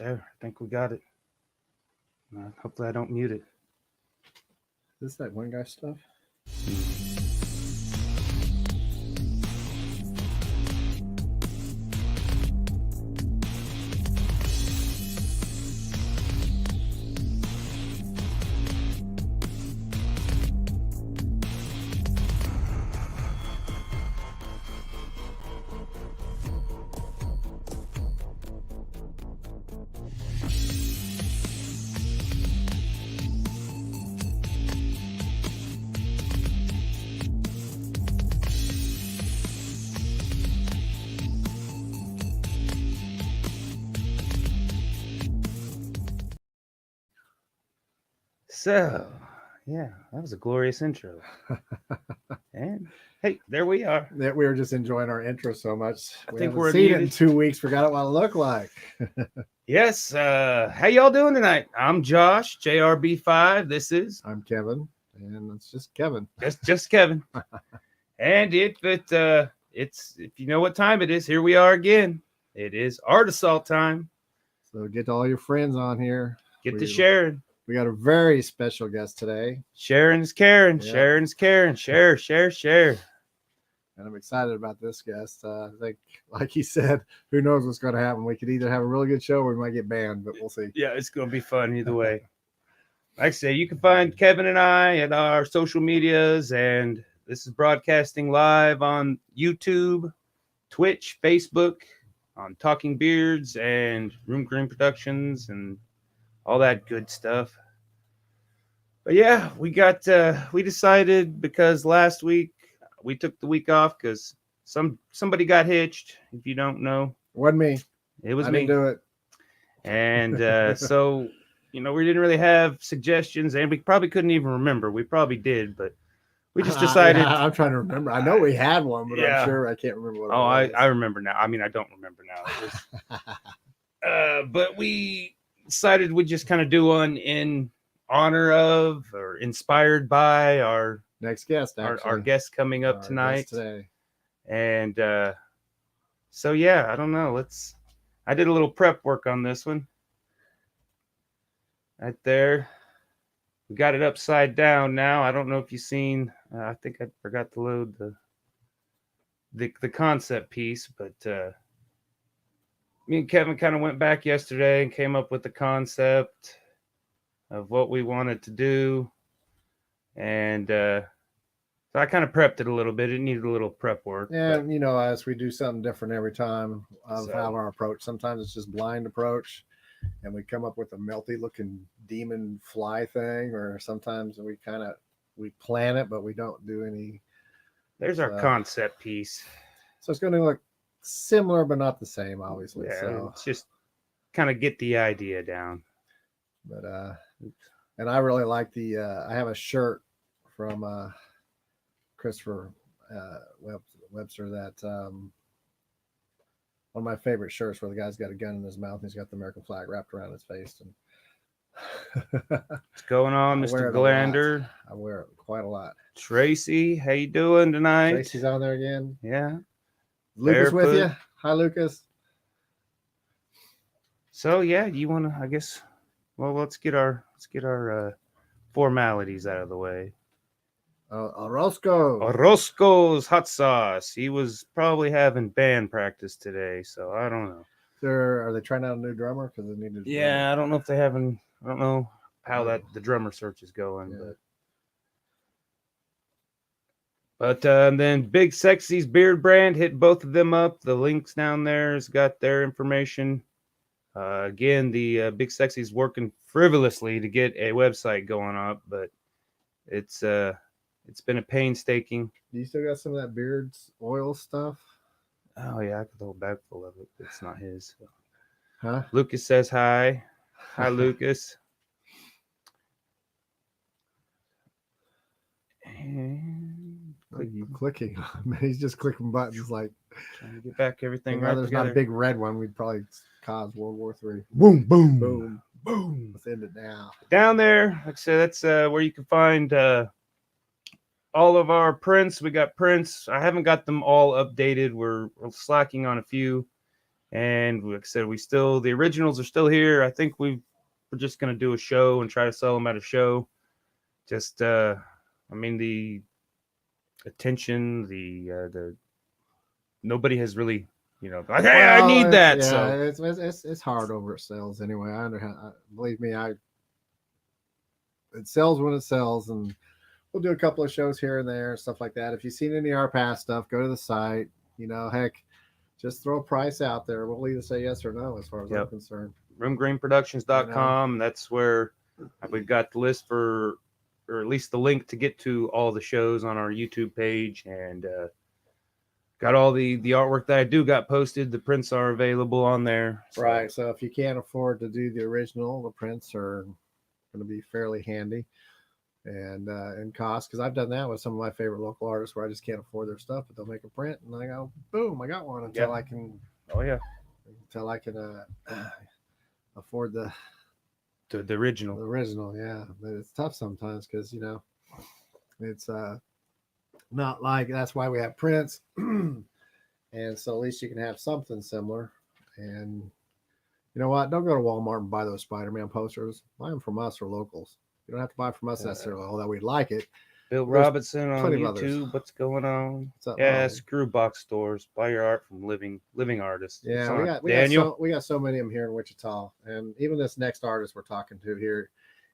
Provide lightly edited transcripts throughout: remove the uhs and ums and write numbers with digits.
There, I think we got it. Hopefully I don't mute it. Is this that one guy stuff? So, yeah, that was a glorious intro. And hey, there we are. That we were just enjoying our intro so much. I We think haven't we're seen it in muted. 2 weeks. Forgot what it looked like. Yes. How y'all doing tonight? I'm Josh, JRB5. This is I'm Kevin, and it's just Kevin. just Kevin. And if you know what time it is, here we are again. It is Art Assault time. So get all your friends on here. Get to sharing. We got a very special guest today. Sharon's Karen. Yeah. Sharon's Karen. Share. And I'm excited about this guest. I think, like he said, who knows what's going to happen. We could either have a really good show or we might get banned, but we'll see. Yeah, it's going to be fun either way. Like I say, you can find Kevin and I at our social medias, and this is broadcasting live on YouTube, Twitch, Facebook, on Talking Beards and Room Green Productions and all that good stuff. But yeah, we decided because last week we took the week off because somebody got hitched. If you don't know, Wasn't me. it was I me. didn't do it. And so, we didn't really have suggestions, and we probably couldn't even remember. We probably did, but we just decided. I'm trying to remember. I know we had one, but Yeah. I'm sure I can't remember what it was. I remember now. I mean, I don't remember now. It was, but we decided we'd just kind of do one in honor of or inspired by our Next guest, our guest coming up Our tonight. guest today. And so yeah, I don't know. I did a little prep work on this one. Right there. We got it upside down now. I don't know if you've seen. I think I forgot to load the concept piece, but me and Kevin kind of went back yesterday and came up with the concept of what we wanted to do, and so I kind of prepped it a little bit. It needed a little prep work. Yeah, as we do something different every time of how our approach. Sometimes it's just blind approach, and we come up with a melty looking demon fly thing, or sometimes we plan it, but we don't do any. There's our concept piece. So it's going to look similar, but not the same, obviously. Yeah, so it's just kind of get the idea down. But and I really like I have a shirt from Christopher Webster that one of my favorite shirts, where the guy's got a gun in his mouth and he's got the American flag wrapped around his face. And what's going on, Mr. Glander? I wear it quite a lot. Tracy, how you doing tonight? Tracy's on there again. Yeah. Lucas with you. Hi, Lucas. So yeah, you want to? I guess. Well, let's get our formalities out of the way. Orozco's hot sauce. He was probably having band practice today, so I don't know. Are they trying out a new drummer? Because they need to. Yeah, I don't know if they haven't. I don't know how the drummer search is going, yeah. But then Big Sexy's beard brand, hit both of them up. The links down there has got their information. Again, the Big Sexy's working frivolously to get a website going up, but it's been a painstaking. Do you still got some of that beard's oil stuff? Oh yeah, I could hold back full of it. It's not his. So. Huh? Lucas says hi. Hi, Lucas. And are you clicking? He's just clicking buttons like trying to get back everything right. There's together. not a big red one. We'd probably cause World War III. Boom, boom, boom, boom. Let's end it now. Down there, like I said, that's where you can find all of our prints. We got prints. I haven't got them all updated. We're slacking on a few. And like I said, the originals are still here. I think we're just going to do a show and try to sell them at a show. Just, I mean, the attention, the nobody has really, like, hey, I need that. Yeah, so it's hard over at sales anyway. Believe me, it sells when it sells, and we'll do a couple of shows here and there, stuff like that. If you've seen any of our past stuff, go to the site. Heck, just throw a price out there. We'll either say yes or no as far as I'm concerned. roomgrainproductions.com. That's where we've got the list or at least the link to get to all the shows on our YouTube page, and got all the artwork that I do got posted. The prints are available on there. Right. So if you can't afford to do the original, the prints are going to be fairly handy and cost, because I've done that with some of my favorite local artists where I just can't afford their stuff, but they'll make a print and I go, boom, I got one until I can. Oh yeah. Until I can afford the original. The original, yeah. But it's tough sometimes because it's not like, that's why we have prints, and so at least you can have something similar. And you know what? Don't go to Walmart and buy those Spider-Man posters. Buy them from us or locals. You don't have to buy from us necessarily, although we'd like it. Bill Robinson on YouTube. What's going on? Screw box stores. Buy your art from living artists. Yeah, we got so many of them here in Wichita, and even this next artist we're talking to here,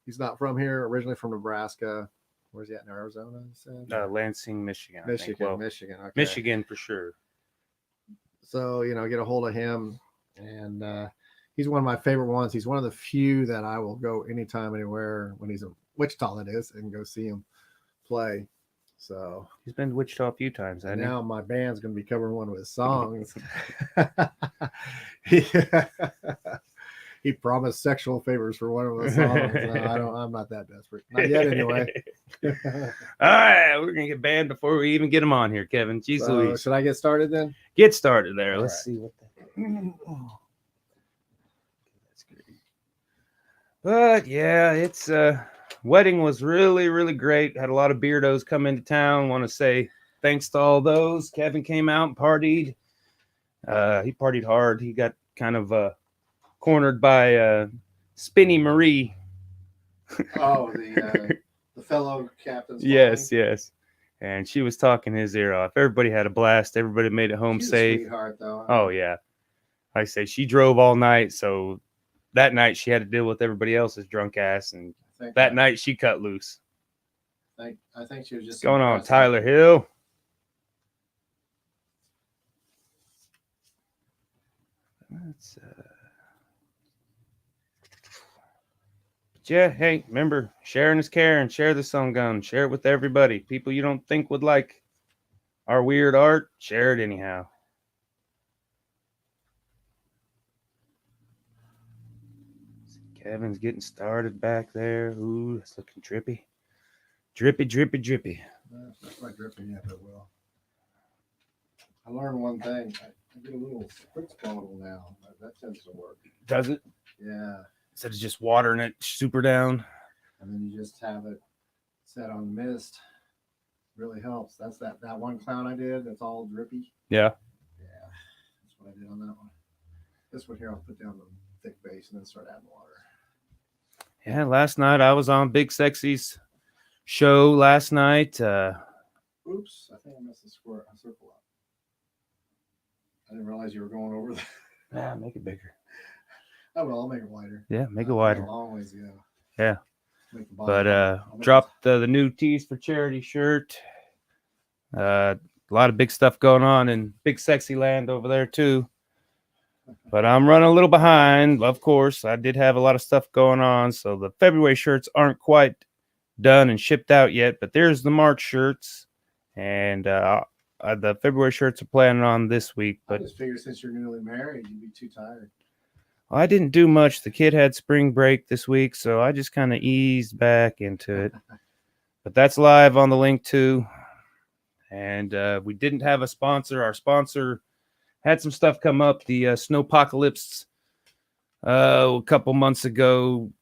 he's not from here. Originally from Nebraska. Where's he at in Arizona? Lansing, Michigan. Michigan. Okay. Michigan for sure. So get a hold of him, and he's one of my favorite ones. He's one of the few that I will go anytime, anywhere when he's in Wichita, that is, and go see him play. So he's been to Wichita a few times. Now my band's going to be covering one of his songs. He promised sexual favors for one of the songs. I'm not that desperate. Not yet, anyway. All right, we're gonna get banned before we even get him on here, Kevin. Jeez Louise. Should I get started then? Get started there. Let's see what that's great. But yeah, it's wedding was really, really great. Had a lot of beardos come into town. Want to say thanks to all those. Kevin came out and partied. He partied hard. He got kind of cornered by Spinny Marie. Oh, the fellow captain's yes. And she was talking his ear off. Everybody had a blast. Everybody made it home safe. Sweetheart, though. Oh yeah. Like I say, she drove all night, so that night she had to deal with everybody else's drunk ass, and that night she cut loose. I think she was just What's going on, Tyler Hill? That's yeah, hey, remember, sharing is caring. Share the song gun. Share it with everybody. People you don't think would like our weird art, share it anyhow. Kevin's getting started back there. Ooh, that's looking drippy. Drippy. That's not quite drippy yet, but well. I learned one thing. I get a little spritz bottle now. That tends to work. Does it? Yeah. Instead of just watering it super down. And then you just have it set on mist. Really helps. That's that one clown I did. That's all drippy. Yeah. Yeah. That's what I did on that one. This one here, I'll put down the thick base and then start adding water. Yeah, last night I was on Big Sexy's show last night. Oops, I think I messed the circle up. I didn't realize you were going over that. Yeah, make it bigger. Oh, well, I'll make it wider. Yeah, make it wider. A long ways to go. Yeah. But dropped the new Tees for Charity shirt. A lot of big stuff going on in Big Sexy land over there too. But I'm running a little behind, of course. I did have a lot of stuff going on, so the February shirts aren't quite done and shipped out yet. But there's the March shirts, and the February shirts are planning on this week. But I just figured since you're newly married, you'd be too tired. I didn't do much. The kid had spring break this week, so I just kind of eased back into it. But that's live on the link too. And we didn't have a sponsor. Our sponsor had some stuff come up. The Snowpocalypse a couple months ago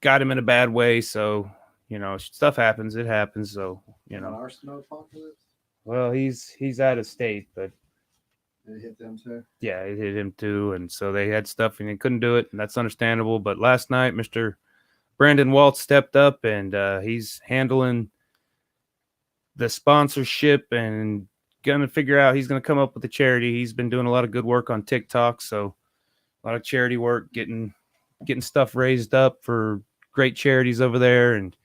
got him in a bad way. So, stuff happens. It happens. So, Our Snowpocalypse? Well, he's out of state, but Did it hit them too? Yeah, it hit him too, and so they had stuff and they couldn't do it, and that's understandable. But last night, Mr. Brandon Waltz stepped up, and he's handling the sponsorship and gonna figure out. He's gonna come up with a charity. He's been doing a lot of good work on TikTok, so a lot of charity work, getting stuff raised up for great charities over there, and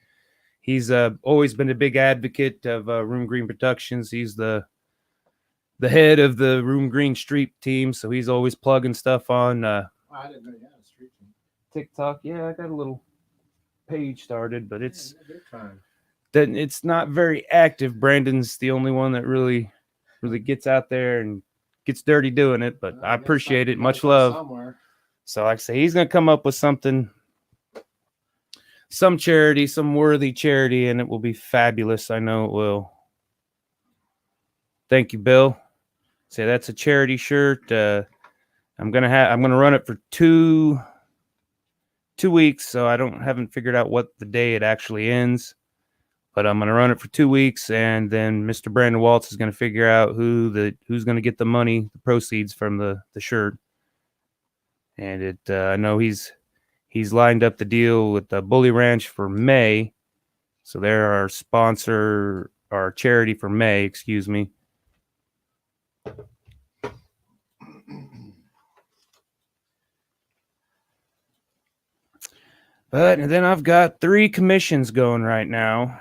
he's always been a big advocate of Room Green Productions. He's the head of the Room Green Street team, so he's always plugging stuff on I didn't know you had a street team. TikTok. Yeah, I got a little page started, but it's Time. it's not very active. Brandon's the only one that really gets out there and gets dirty doing it, but I appreciate it. Much love. Somewhere. So like I say, he's gonna come up with something, some charity, some worthy charity, and it will be fabulous. I know it will. Thank you, Bill. Say that's a charity shirt. I'm gonna run it for two weeks, so I haven't figured out what the day it actually ends, but I'm gonna run it for 2 weeks, and then Mr. Brandon Waltz is gonna figure out who's gonna get the money, the proceeds from the shirt. And I know he's lined up the deal with the Bully Ranch for May, so they're our sponsor, our charity for May. Excuse me. But and then I've got 3 commissions going right now.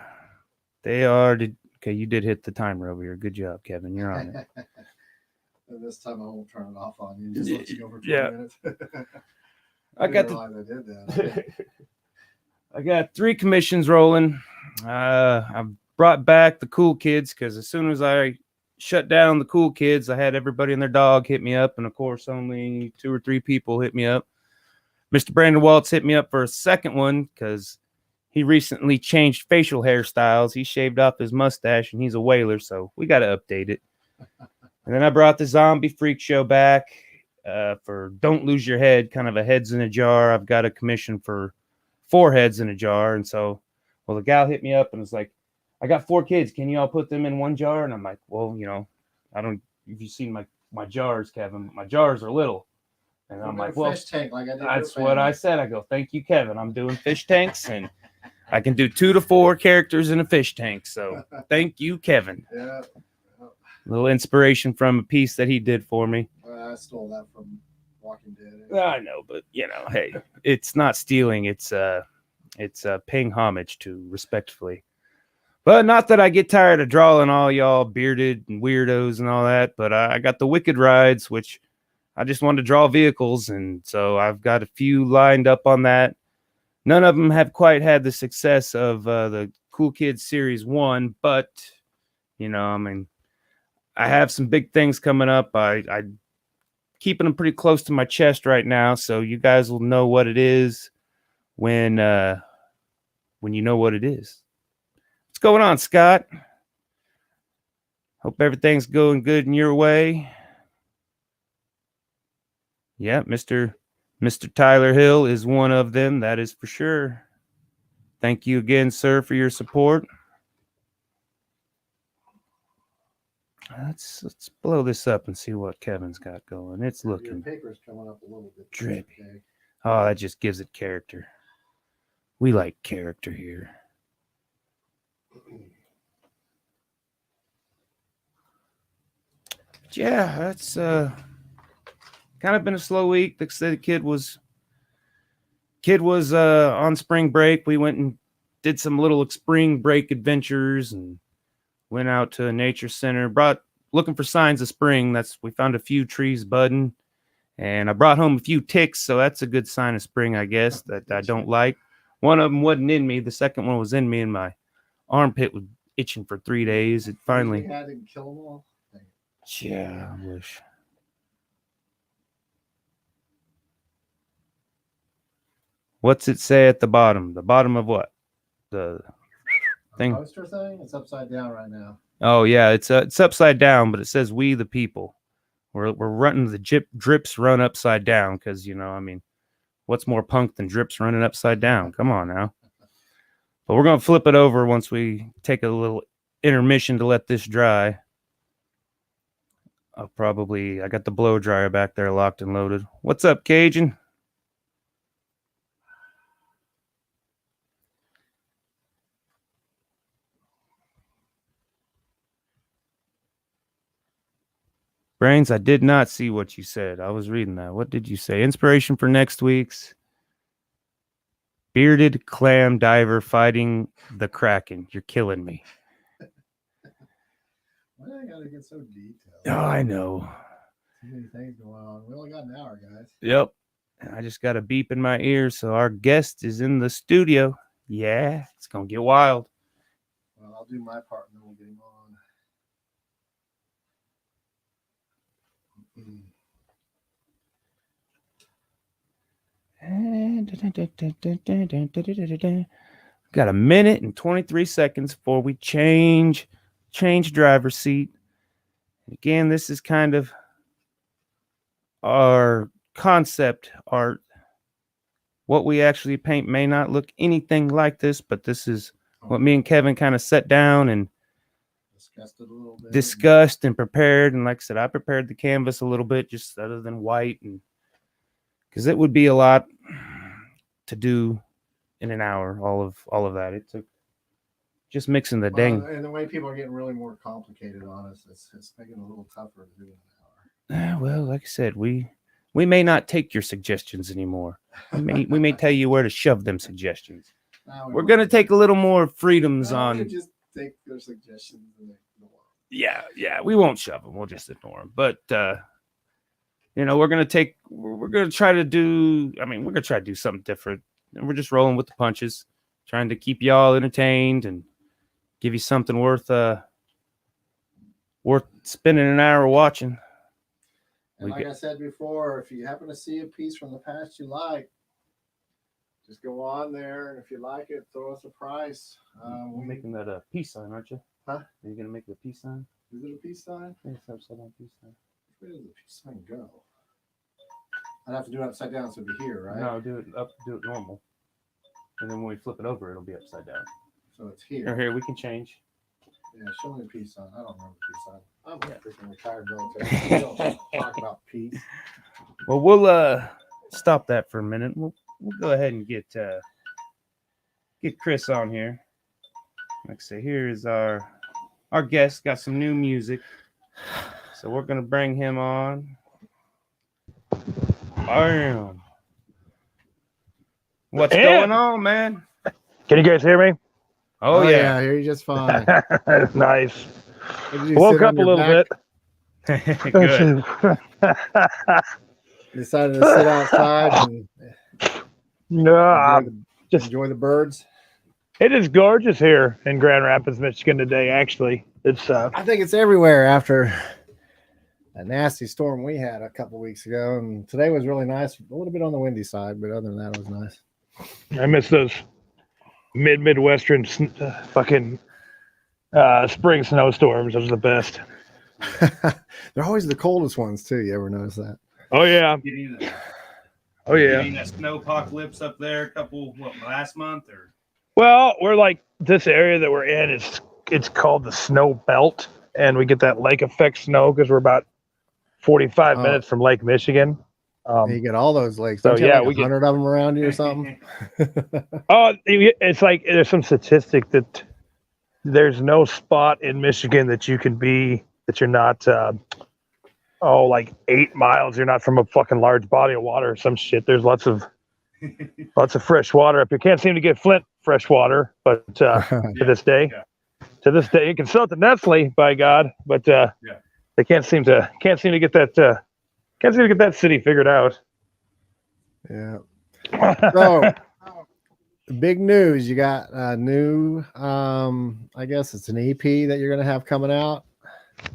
They are okay. You did hit the timer over here. Good job, Kevin. You're on it. This time I won't turn it off on you. Just let you go for 20 Yeah. minutes. I got I did that. I got 3 commissions rolling. I've brought back the cool kids because as soon as I shut down the cool kids, I had everybody and their dog hit me up, and of course, only 2 or 3 people hit me up. Mr. Brandon Waltz hit me up for a second one because he recently changed facial hairstyles. He shaved off his mustache, and he's a whaler, so we got to update it. And then I brought the Zombie Freak Show back for Don't Lose Your Head, kind of a heads in a jar. I've got a commission for 4 heads in a jar. And so, well, the gal hit me up and was like, I got 4 kids. Can you all put them in one jar? And I'm like, well, I don't, if you've seen my jars, Kevin, my jars are little. And I'm like, well, fish tank like I did that's what I said. I go, thank you, Kevin. I'm doing fish tanks, and I can do 2 to 4 characters in a fish tank. So thank you, Kevin. Yeah. A little inspiration from a piece that he did for me. I stole that from Walking Dead. I know, but hey, it's not stealing. It's paying homage to respectfully. But not that I get tired of drawing all y'all bearded and weirdos and all that. But I got the Wicked Rides, which I just wanted to draw vehicles, and so I've got a few lined up on that. None of them have quite had the success of the Cool Kids Series 1, but I have some big things coming up. I keeping them pretty close to my chest right now, so you guys will know what it is when you know what it is. What's going on, Scott? Hope everything's going good in your way. Yeah, Mr. Tyler Hill is one of them. That is for sure. Thank you again, sir, for your support. Let's blow this up and see what Kevin's got going. It's looking Your paper's coming up a little bit drippy. Okay. Oh, that just gives it character. We like character here. Yeah, that's kind of been a slow week. The kid was on spring break. We went and did some little spring break adventures and went out to a nature center. Looking for signs of spring. We found a few trees budding, and I brought home a few ticks, so that's a good sign of spring, I guess, that I don't like. One of them wasn't in me. The second one was in me, and my armpit was itching for 3 days. It finally. You had to kill them all. Yeah, I wish. What's it say at the bottom? The bottom of what? The thing. Poster thing? It's upside down right now. Oh yeah, it's upside down, but it says "We the People." We're running the drips run upside down because what's more punk than drips running upside down? Come on now. But we're gonna flip it over once we take a little intermission to let this dry. I got the blow dryer back there locked and loaded. What's up, Cajun? Brains, I did not see what you said. I was reading that. What did you say? Inspiration for next week's bearded clam diver fighting the Kraken. You're killing me. Why do I gotta get so detailed? Oh, I know. Too many things going on. We only got an hour, guys. Yep. I just got a beep in my ear, so our guest is in the studio. Yeah, it's gonna get wild. Well, I'll do my part and then we'll get him on. Got a minute and 23 seconds before we change driver's seat. Again, this is kind of our concept art. What we actually paint may not look anything like this, but this is what me and Kevin kind of sat down and discussed it a little bit. Discussed and prepared. And like I said, I prepared the canvas a little bit, just other than white, and because it would be a lot to do in an hour, all of that. It took just mixing the dang. And the way people are getting really more complicated on us, it's making it a little tougher to do in an hour. Well, like I said, we may not take your suggestions anymore. We may tell you where to shove them suggestions. We're gonna take a little more freedoms on. Just take their suggestions and ignore them. Yeah, we won't shove them. We'll just ignore them. But we're gonna try to do something different, and we're just rolling with the punches, trying to keep y'all entertained and give you something worth spending an hour watching. And like I said before, if you happen to see a piece from the past you like, just go on there, and if you like it, throw us a price. We're making that a peace sign, aren't you? Huh? Are you gonna make it a peace sign? Is it a peace sign? I think it's upside down peace sign. Where does the peace sign go? I'd have to do it upside down, so it'd be here, right? No, do it normal, and then when we flip it over, it'll be upside down. So it's here. Here, we can change. Yeah, show me the peace sign. I don't remember the peace sign. I'm a freaking retired military. We don't talk about peace. Well, we'll stop that for a minute. We'll go ahead and get Chris on here. Like I say, here is our guest. Got some new music, so we're gonna bring him on. Bam. What's going on, man? Can you guys hear me? Oh yeah, I hear you just fine. Nice. Woke up a little bit. Good. Decided to sit outside and enjoy the birds. It is gorgeous here in Grand Rapids, Michigan today. Actually, it's. I think it's everywhere after a nasty storm we had a couple weeks ago, and today was really nice. A little bit on the windy side, but other than that, it was nice. I miss those Midwestern fucking spring snowstorms. Those are the best. They're always the coldest ones too. You ever notice that? Oh yeah. Oh yeah. Getting that snow apocalypse up there last month or? Well, we're like this area that we're in. It's called the snow belt, and we get that lake effect snow because we're about 45 minutes from Lake Michigan. You get all those lakes. So yeah, we 100 of them around you or something. It's like there's some statistic that there's no spot in Michigan that you can be that you're not like 8 miles. You're not from a fucking large body of water or some shit. There's lots of fresh water up here. Can't seem to get Flint fresh water, but to this day, you can sell it to Nestle, by God, but they can't seem to get that. Can't seem to get that city figured out. Yeah. So, big news. You got a new, I guess it's an EP that you're going to have coming out.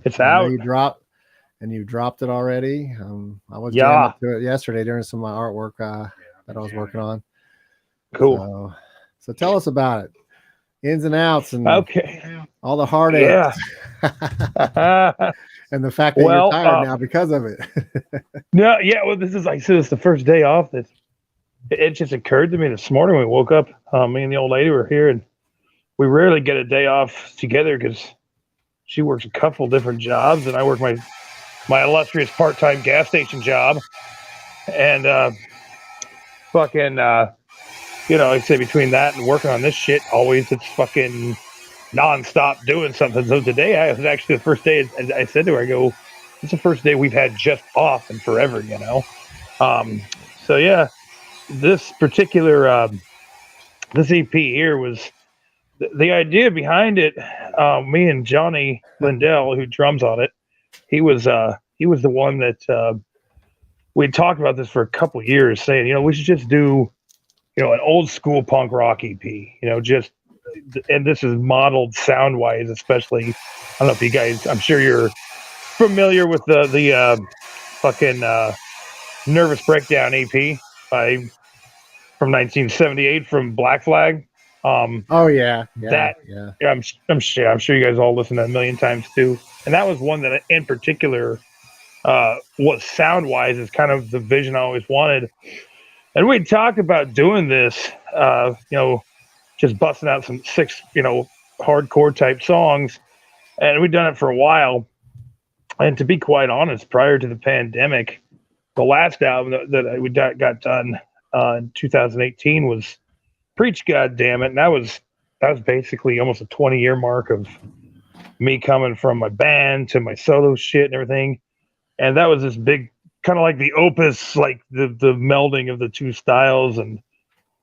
It's out. You dropped it already. I was jamming to it yesterday during some of my artwork that I was working on. Cool. So tell us about it. Ins and outs and all the heartache. Yeah. And the fact that you're tired now because of it. No, yeah. Well, this is, like I said, it's the first day off. It just occurred to me this morning when we woke up. Me and the old lady were here, and we rarely get a day off together because she works a couple different jobs, and I work my my illustrious part-time gas station job, and fucking you know, like I say, between that and working on this shit, always it's fucking nonstop doing something. So today I was actually the first day, and I said to her, I go, it's the first day we've had just off in forever, you know. So yeah, this particular this EP here was the idea behind it. Me and Johnny Lindell, who drums on it, he was the one that we talked about this for a couple years, saying, you know, we should just do, you know, an old school punk rock EP, you know, just, and this is modeled sound wise, especially. I don't know if you guys, I'm sure you're familiar with the fucking Nervous Breakdown EP from 1978 from Black Flag. Oh yeah, that yeah. I'm sure you guys all listened to that a million times too. And that was one that in particular was sound wise is kind of the vision I always wanted. And we talked about doing this, you know, just busting out some 6, you know, hardcore type songs. And we'd done it for a while. And to be quite honest, prior to the pandemic, the last album that we got done in 2018 was Preach God Damn It. And that was basically almost a 20-year mark of me coming from my band to my solo shit and everything. And that was this big, kind of like the opus, like the melding of the two styles, and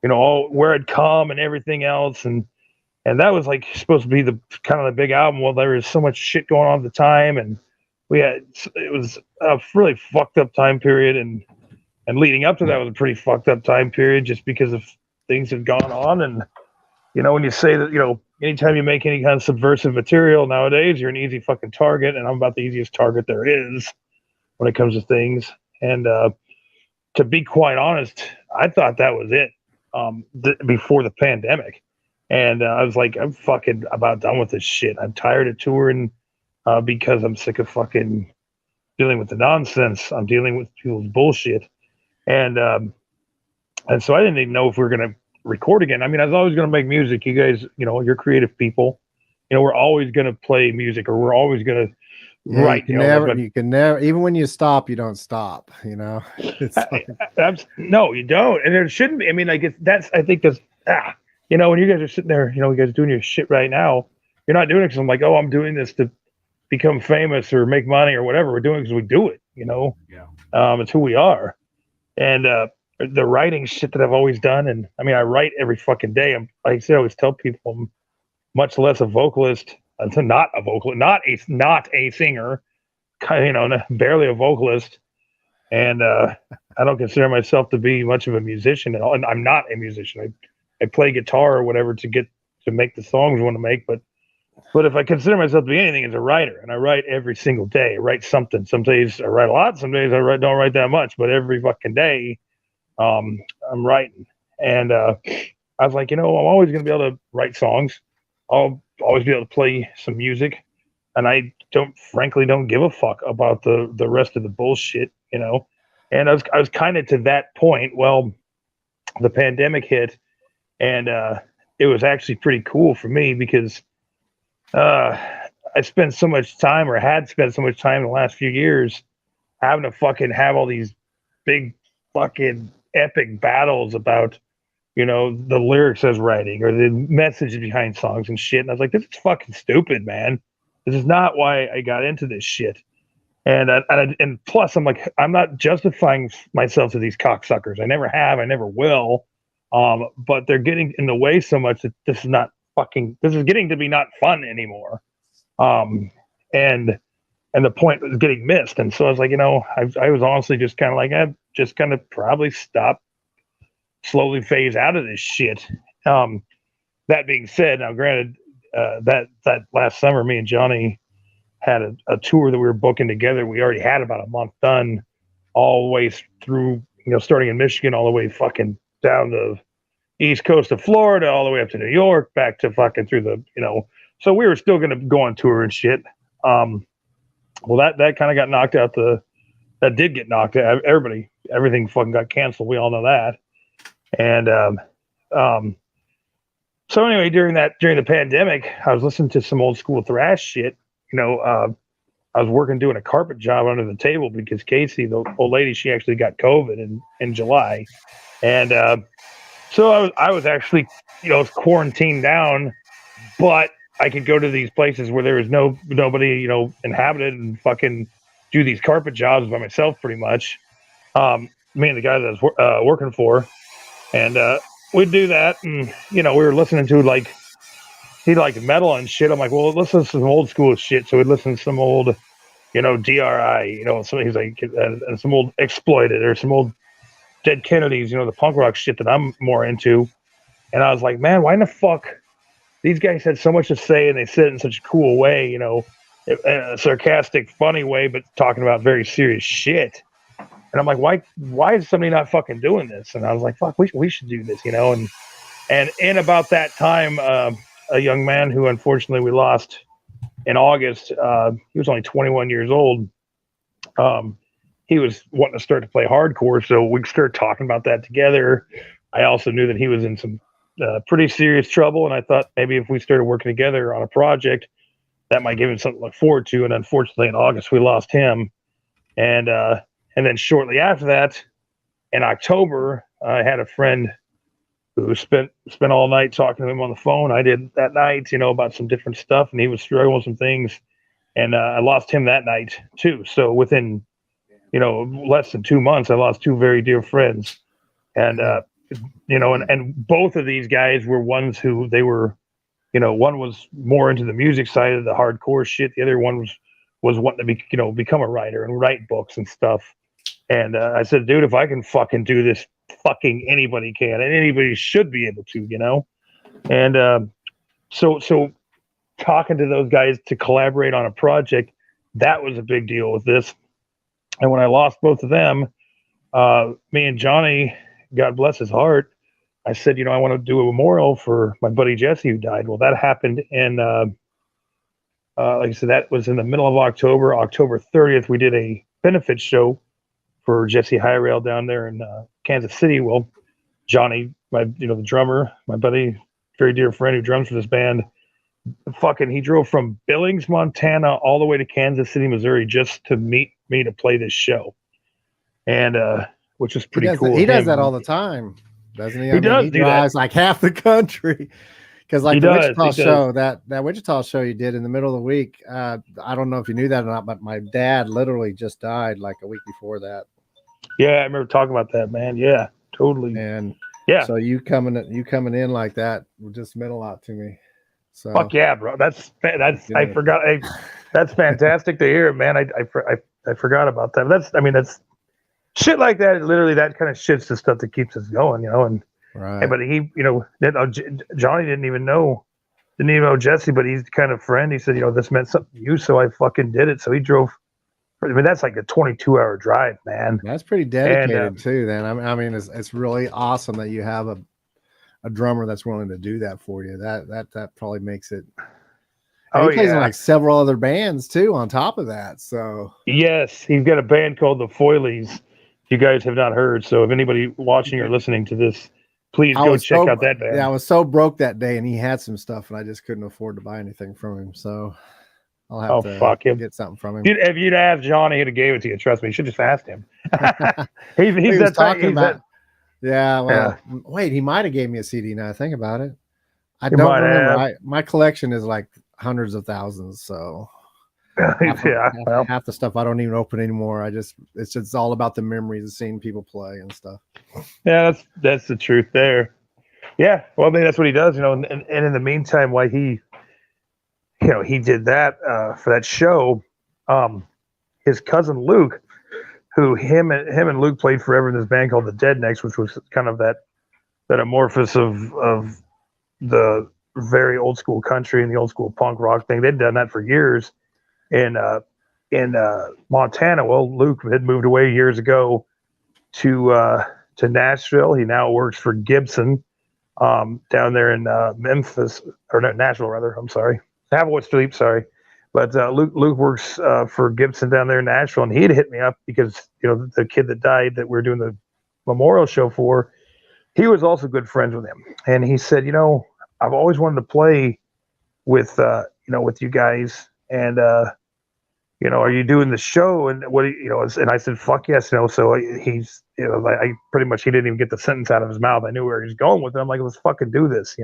you know, all where I'd come and everything else, and that was like supposed to be the kind of the big album. Well, there was so much shit going on at the time, and it was a really fucked up time period, and leading up to that was a pretty fucked up time period just because of things had gone on. And you know, when you say that, you know, anytime you make any kind of subversive material nowadays, you're an easy fucking target, and I'm about the easiest target there is when it comes to things. And to be quite honest, I thought that was it before the pandemic. And I was like, I'm fucking about done with this shit. I'm tired of touring because I'm sick of fucking dealing with the nonsense. I'm dealing with people's bullshit. And so I didn't even know if we were going to record again. I mean, I was always going to make music. You guys, you know, you're creative people. You know, we're always going to play music, or we're always going to write. You can never, even when you stop, you don't stop, you know. It's like, no, you don't. And there shouldn't be. I mean, like, I think that's, you know, when you guys are sitting there, you know, you guys are doing your shit right now, you're not doing it because I'm like, oh, I'm doing this to become famous or make money or whatever. We're doing it because we do it, you know. Yeah. It's who we are. And the writing shit that I've always done, and I mean, I write every fucking day. I'm, like I said, I always tell people I'm much less a vocalist, not a vocalist, not a singer, you know, barely a vocalist. And I don't consider myself to be much of a musician at all. And I'm not a musician. I play guitar or whatever to make the songs I want to make. But if I consider myself to be anything, as a writer, and I write every single day. I write something. Some days I write a lot. Some days don't write that much. But every fucking day, I'm writing. And I was like, you know, I'm always going to be able to write songs. I'll always be able to play some music. And I frankly don't give a fuck about the rest of the bullshit, you know. And I was kind of to that point. Well, the pandemic hit, and it was actually pretty cool for me because I spent so much time, or had spent so much time in the last few years, having to fucking have all these big fucking epic battles about, you know, the lyrics I was writing or the messages behind songs and shit. And I was like, this is fucking stupid, man. This is not why I got into this shit. And plus, I'm like, I'm not justifying myself to these cocksuckers. I never have. I never will. But they're getting in the way so much that this is getting to be not fun anymore. And the point was getting missed. And so I was like, you know, I was honestly just kind of like, I'm just going to probably slowly phase out of this shit. That being said, now granted, that last summer, me and Johnny had a tour that we were booking together. We already had about a month done, all the way through, you know, starting in Michigan, all the way fucking down the east coast of Florida, all the way up to New York, back to fucking through the, you know, so we were still going to go on tour and shit. Well, that kind of got knocked out. That did get knocked out. Everything fucking got canceled. We all know that. And, so anyway, during the pandemic, I was listening to some old school thrash shit, you know, I was working doing a carpet job under the table because Casey, the old lady, she actually got COVID in July, and so I was actually quarantined down, but I could go to these places where there was nobody inhabited and fucking do these carpet jobs by myself pretty much. Me and the guy that I was working for, and we'd do that, and we were listening to he liked metal and shit. I'm like, well, let's listen to some old school shit. So we'd listen to some old, DRI, so he's like, and some old Exploited or some old Dead Kennedys, the punk rock shit that I'm more into. And I was like, man, why in the fuck? These guys had so much to say, and they said it in such a cool way, in a sarcastic, funny way, but talking about very serious shit. And I'm like, why is somebody not fucking doing this? And I was like, fuck, we should do this, And in about that time, a young man who unfortunately we lost in August, he was only 21 years old. He was wanting to start to play hardcore, so we started talking about that together. I also knew that he was in some pretty serious trouble, and I thought maybe if we started working together on a project, that might give him something to look forward to. And unfortunately, in August, we lost him. And then shortly after that, in October, I had a friend who spent all night talking to him on the phone. I did that night, about some different stuff, and he was struggling with some things. And I lost him that night too. So within, less than 2 months, I lost two very dear friends. And, and both of these guys were ones who they were, one was more into the music side of the hardcore shit. The other one was wanting to become a writer and write books and stuff. And I said, dude, if I can fucking do this, fucking anybody can, and anybody should be able to, And so talking to those guys to collaborate on a project, that was a big deal with this. And when I lost both of them, me and Johnny, God bless his heart, I said, I want to do a memorial for my buddy Jesse who died. Well, that happened in, like I said, that was in the middle of October. October 30th, we did a benefit show for Jesse High Rail down there in Kansas City. Well, Johnny, the drummer, my buddy, very dear friend who drums for this band, he drove from Billings, Montana, all the way to Kansas City, Missouri, just to meet me to play this show, and which is pretty cool. He does that all the time, doesn't he? He drives like half the country. Because like the Wichita show, that Wichita show you did in the middle of the week, I don't know if you knew that or not, but my dad literally just died like a week before that. Yeah, I remember talking about that, man. Yeah, totally. And yeah, so you coming in like that just meant a lot to me. So fuck yeah, bro. That's I forgot. That's fantastic to hear, man. I forgot about that. That's shit like that. Literally, that kind of shit's the stuff that keeps us going, And right. But he, Johnny didn't even know Jesse, but he's the kind of friend. He said, this meant something to you, so I fucking did it. So he drove. That's like a 22-hour drive, man. That's pretty dedicated too. Then it's really awesome that you have a drummer that's willing to do that for you. That probably makes it. And he plays in like several other bands too on top of that. So yes, he's got a band called the Foilies. If you guys have not heard, so if anybody watching or listening to this, please go check out that band. Yeah, I was so broke that day, and he had some stuff, and I just couldn't afford to buy anything from him. So I'll have to get something from him. If you'd asked Johnny, he'd have gave it to you. Trust me, you should just asked him. he's that talking about. Yeah, well, wait, he might have gave me a CD. Now I think about it, I don't remember. My collection is like hundreds of thousands, so half the stuff I don't even open anymore. It's just all about the memories of seeing people play and stuff. Yeah, that's the truth there. Yeah, well, that's what he does, and in the meantime, why he did that for that show. His cousin Luke, who him and Luke played forever in this band called the Deadnecks, which was kind of that amorphous of the very old school country and the old school punk rock thing. They'd done that for years in Montana. Well, Luke had moved away years ago to Nashville. He now works for Gibson down there in Memphis, or no, Nashville rather. I'm sorry, Savoy Street. Sorry, but Luke works for Gibson down there in Nashville, and he'd hit me up because the kid that died that we're doing the memorial show for, he was also good friends with him, and he said, I've always wanted to play with with you guys, and are you doing the show? And what, and I said, fuck yes. So he's, I pretty much, he didn't even get the sentence out of his mouth. I knew where he was going with it. I'm like, let's fucking do this,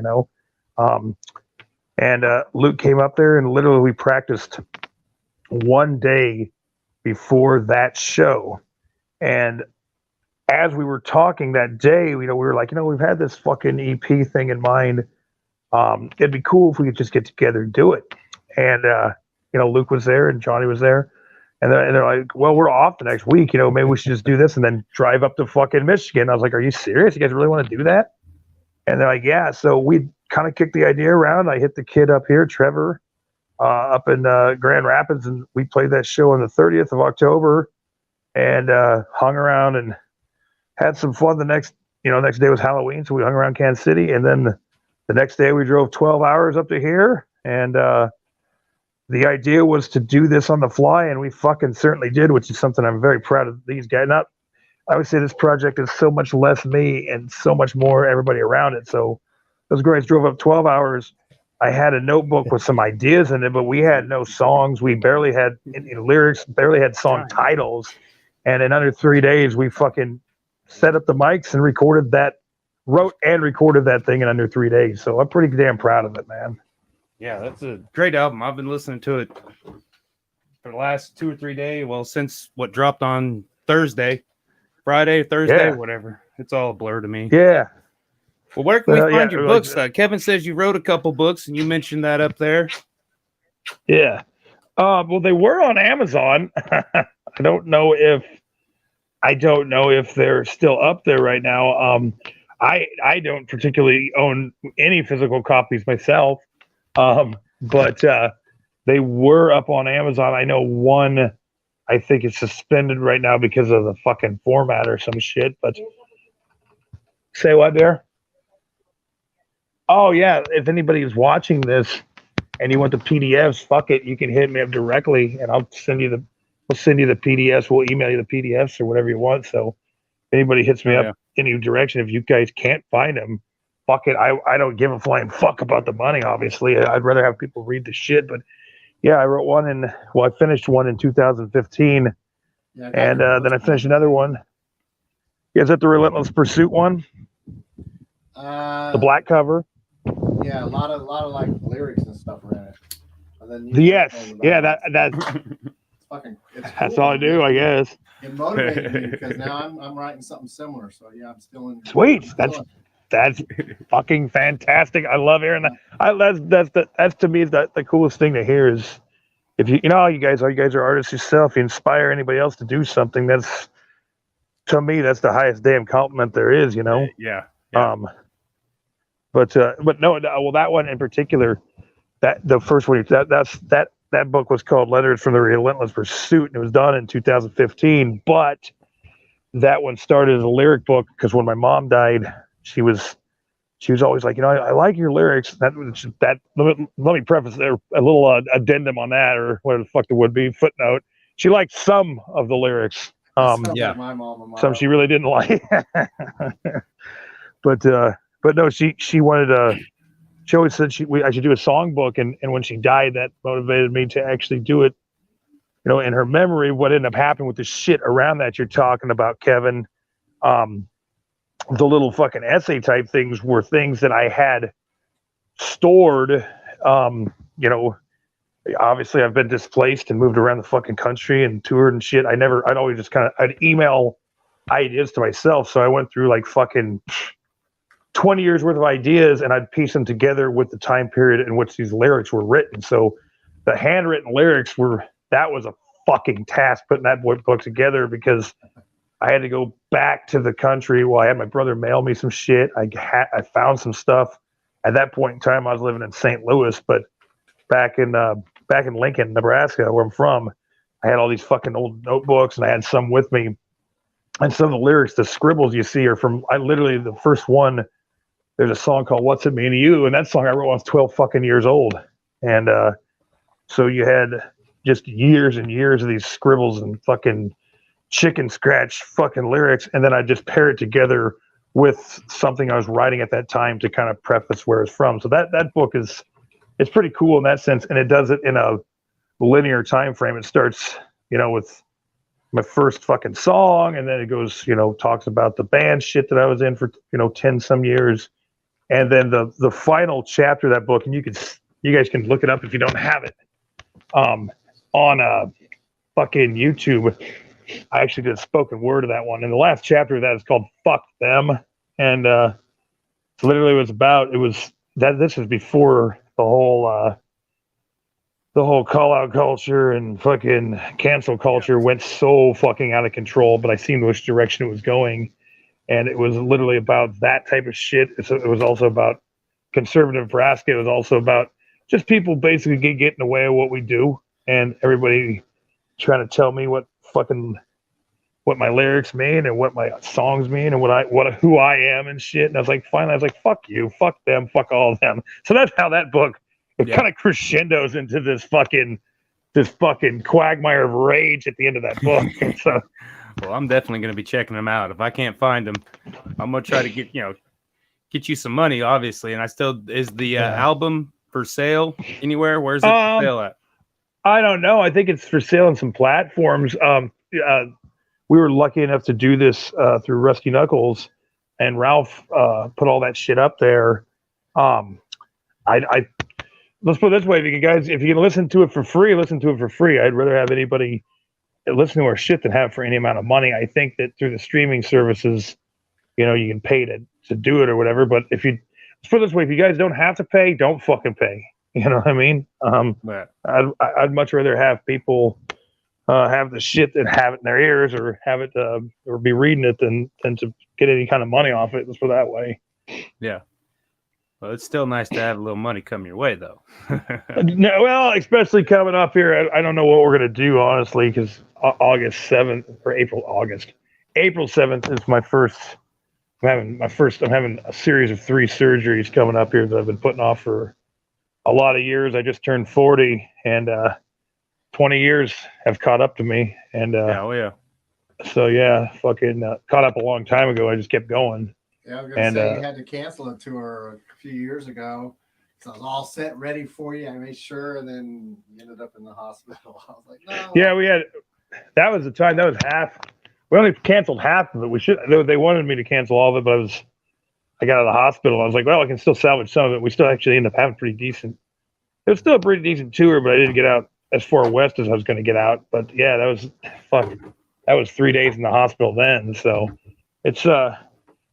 And Luke came up there and literally we practiced one day before that show. And as we were talking that day, we were like, we've had this fucking EP thing in mind. It'd be cool if we could just get together and do it. And, Luke was there and Johnny was there. And they're like, well, we're off the next week. Maybe we should just do this and then drive up to fucking Michigan. I was like, are you serious? You guys really want to do that? And they're like, yeah. So we kind of kicked the idea around. I hit the kid up here, Trevor, up in Grand Rapids. And we played that show on the 30th of October and hung around and had some fun. The next day was Halloween. So we hung around Kansas City. And then the next day we drove 12 hours up to here. And the idea was to do this on the fly, and we fucking certainly did, which is something I'm very proud of these guys. I would say this project is so much less me and so much more everybody around it. So those guys drove up 12 hours. I had a notebook with some ideas in it, but we had no songs. We barely had lyrics, barely had song titles. And in under 3 days, we fucking set up the mics and wrote and recorded that thing in under 3 days. So I'm pretty damn proud of it, man. Yeah, that's a great album. I've been listening to it for the last 2 or 3 days. Well, since what dropped on Thursday, whatever. It's all a blur to me. Yeah. Well, where can we find your books? Kevin says you wrote a couple books, and you mentioned that up there. Yeah. Well, they were on Amazon. I don't know if they're still up there right now. I don't particularly own any physical copies myself. But they were up on Amazon. I know one, I think it's suspended right now because of the fucking format or some shit, but say what there? Oh yeah. If anybody is watching this and you want the PDFs, fuck it. You can hit me up directly and we'll send you the PDFs. We'll email you the PDFs or whatever you want. So if anybody hits me up any direction, if you guys can't find them, fuck it. I don't give a flying fuck about the money, obviously. I'd rather have people read the shit. But yeah, I wrote one I finished one in 2015. Yeah, and then I finished another one. Yeah, is that the Relentless Pursuit one? The black cover? Yeah, a lot of like lyrics and stuff are in it. And then that's fucking it's that's cool, all I do, I guess. It motivated me because now I'm writing something similar. So yeah, I'm still in. Sweet. That's fucking fantastic. I love hearing that. That's to me the coolest thing to hear is if you guys are artists yourself, you inspire anybody else to do something. That's to me, that's the highest damn compliment there is, Yeah. But no, well, that one in particular, that the first one, that book was called Letters from the Relentless Pursuit, and it was done in 2015. But that one started as a lyric book because when my mom died, she was always like, I like your lyrics. Let me preface there a little addendum on that, or whatever the fuck it would be, footnote. She liked some of the lyrics. Like my mom. Some she really didn't like. But no, she wanted she always said I should do a songbook, and when she died, that motivated me to actually do it. In her memory, what ended up happening with the shit around that you're talking about, Kevin, the little fucking essay type things were things that I had stored. Obviously I've been displaced and moved around the fucking country and toured and shit. I'd always just I'd email ideas to myself. So I went through like fucking 20 years worth of ideas and I'd piece them together with the time period in which these lyrics were written. So the handwritten lyrics that was a fucking task putting that book together because I had to go back to the country. Well, I had my brother mail me some shit. I found some stuff. At that point in time, I was living in St. Louis, but back in Lincoln, Nebraska, where I'm from, I had all these fucking old notebooks, and I had some with me. And some of the lyrics, the scribbles you see, are from literally the first one. There's a song called "What's It Mean to You," and that song I wrote when I was 12 fucking years old. And so you had just years and years of these scribbles and fucking chicken scratch fucking lyrics, and then I just pair it together with something I was writing at that time to kind of preface where it's from. So that book it's pretty cool in that sense, and it does it in a linear time frame. It starts, with my first fucking song, and then it goes, talks about the band shit that I was in for 10 some years, and then the final chapter of that book, and you guys can look it up if you don't have it, on fucking YouTube. I actually did a spoken word of that one, and the last chapter of that is called "Fuck Them," and literally this was before the whole call out culture and fucking cancel culture went so fucking out of control, but I seen which direction it was going. And it was literally about that type of shit. It was also about conservative Nebraska. It was also about just people basically getting in the way of what we do, and everybody trying to tell me what my lyrics mean and what my songs mean and who I am and shit. And I was like, fuck you, fuck them, fuck all of them. So that's how that book kind of crescendos into this fucking quagmire of rage at the end of that book. So, well, I'm definitely going to be checking them out. If I can't find them, I'm going to try to get you some money, obviously. And is the album for sale anywhere? Where's it for sale at? I don't know. I think it's for sale on some platforms. We were lucky enough to do this through Rusty Knuckles, and Ralph put all that shit up there. Let's put it this way: if you can listen to it for free, listen to it for free. I'd rather have anybody listen to our shit than have it for any amount of money. I think that through the streaming services, you can pay to do it or whatever. But let's put it this way: if you guys don't have to pay, don't fucking pay. You know what I mean? I'd much rather have people have the shit and have it in their ears, or have it or be reading it than to get any kind of money off it. Let's put it that way. Yeah. Well, it's still nice to have a little money come your way, though. No, well, especially coming up here, I don't know what we're gonna do, honestly, because August 7th or April 7th is my first. I'm having a series of 3 surgeries coming up here that I've been putting off for a lot of years. I just turned 40, and 20 years have caught up to me, and so fucking caught up a long time ago. I just kept going. Yeah, I was gonna say you had to cancel a tour a few years ago. So I was all set, ready for you. I made sure, and then you ended up in the hospital. I was like, no. Yeah, that was the time. That was half. We only canceled half of it. They wanted me to cancel all of it, but I got out of the hospital. I was like, well, I can still salvage some of it. We still actually ended up having pretty decent. It was still a pretty decent tour, but I didn't get out as far west as I was going to get out. But yeah, that was 3 days in the hospital then. So it's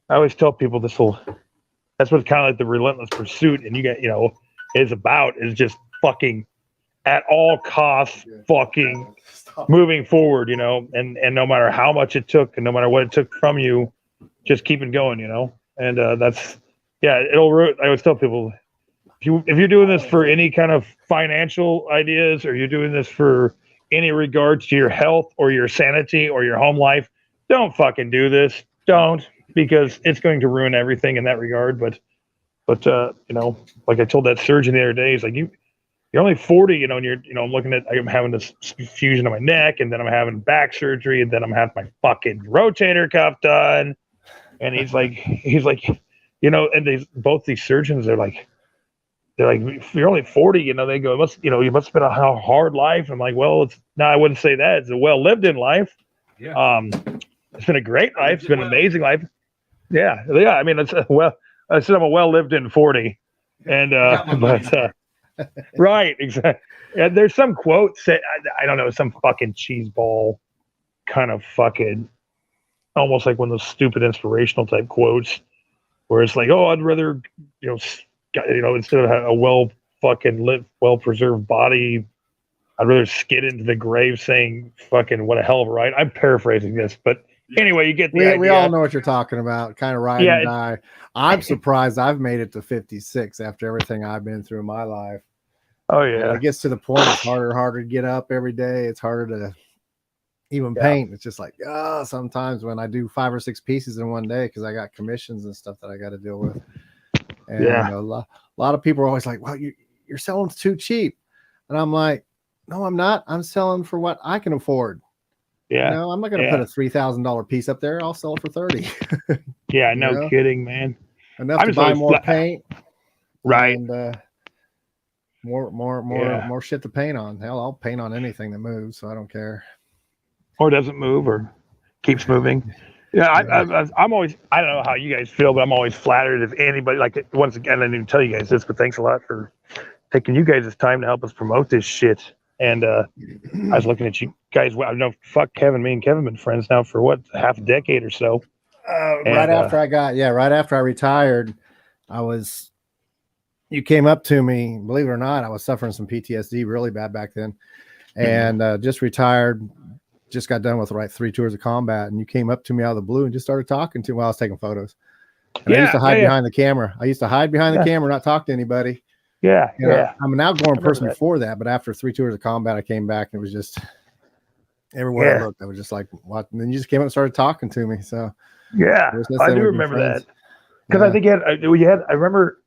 I always tell people that's what kind of like the relentless pursuit, and is just fucking at all costs fucking moving forward, and no matter how much it took and no matter what it took from you, just keeping going, and I always tell people, if you're doing this for any kind of financial ideas, or you're doing this for any regards to your health or your sanity or your home life, don't fucking do this. Don't. Because it's going to ruin everything in that regard. But like I told that surgeon the other day, he's like, you're only 40, and I'm having this fusion on my neck, and then I'm having back surgery, and then I'm having my fucking rotator cuff done. And he's like, and both these surgeons, they're like, you're only 40, they go, you must have been a hard life. I'm like, well, I wouldn't say that. It's a well-lived in life. Yeah. It's been a great life. It's been an amazing life. Yeah. I mean, I said I'm a well-lived in 40, and right, exactly. And there's some quote say, I don't know, some fucking cheeseball kind of fucking, almost like one of those stupid inspirational type quotes, where it's like, oh, I'd rather, instead of a well preserved body, I'd rather skid into the grave saying fucking what a hell of a ride. I'm paraphrasing this, but anyway, you get the idea. We all know what you're talking about. Kind of ride and die. I'm surprised I've made it to 56 after everything I've been through in my life. Oh yeah. It gets to the point it's harder to get up every day. It's harder to even paint. It's just like, sometimes when I do 5 or 6 pieces in one day, because I got commissions and stuff that I got to deal with. And a lot of people are always like, well, you're selling too cheap. And I'm like, no, I'm not. I'm selling for what I can afford. Yeah. I'm not going to put a $3,000 piece up there. I'll sell it for 30. Yeah, no kidding, man. Enough to buy more paint. Right. And, more shit to paint on. Hell, I'll paint on anything that moves, so I don't care. Or doesn't move, or keeps moving. Yeah, I'm always. I don't know how you guys feel, but I'm always flattered if anybody. Like, once again, I didn't even tell you guys this, but thanks a lot for taking you guys' time to help us promote this shit. And I was looking at you guys. I know, fuck Kevin. Me and Kevin been friends now for what, half a decade or so. Right after I retired, you came up to me, believe it or not, I was suffering some PTSD really bad back then, and just retired, just got done with 3 tours of combat, and you came up to me out of the blue and just started talking to me while I was taking photos. And I used to hide behind the camera. Not talk to anybody. I'm an outgoing person before that, but after 3 tours of combat, I came back and it was just everywhere I looked, I was just like, what? And then you just came up and started talking to me. So I do remember that, because I think I remember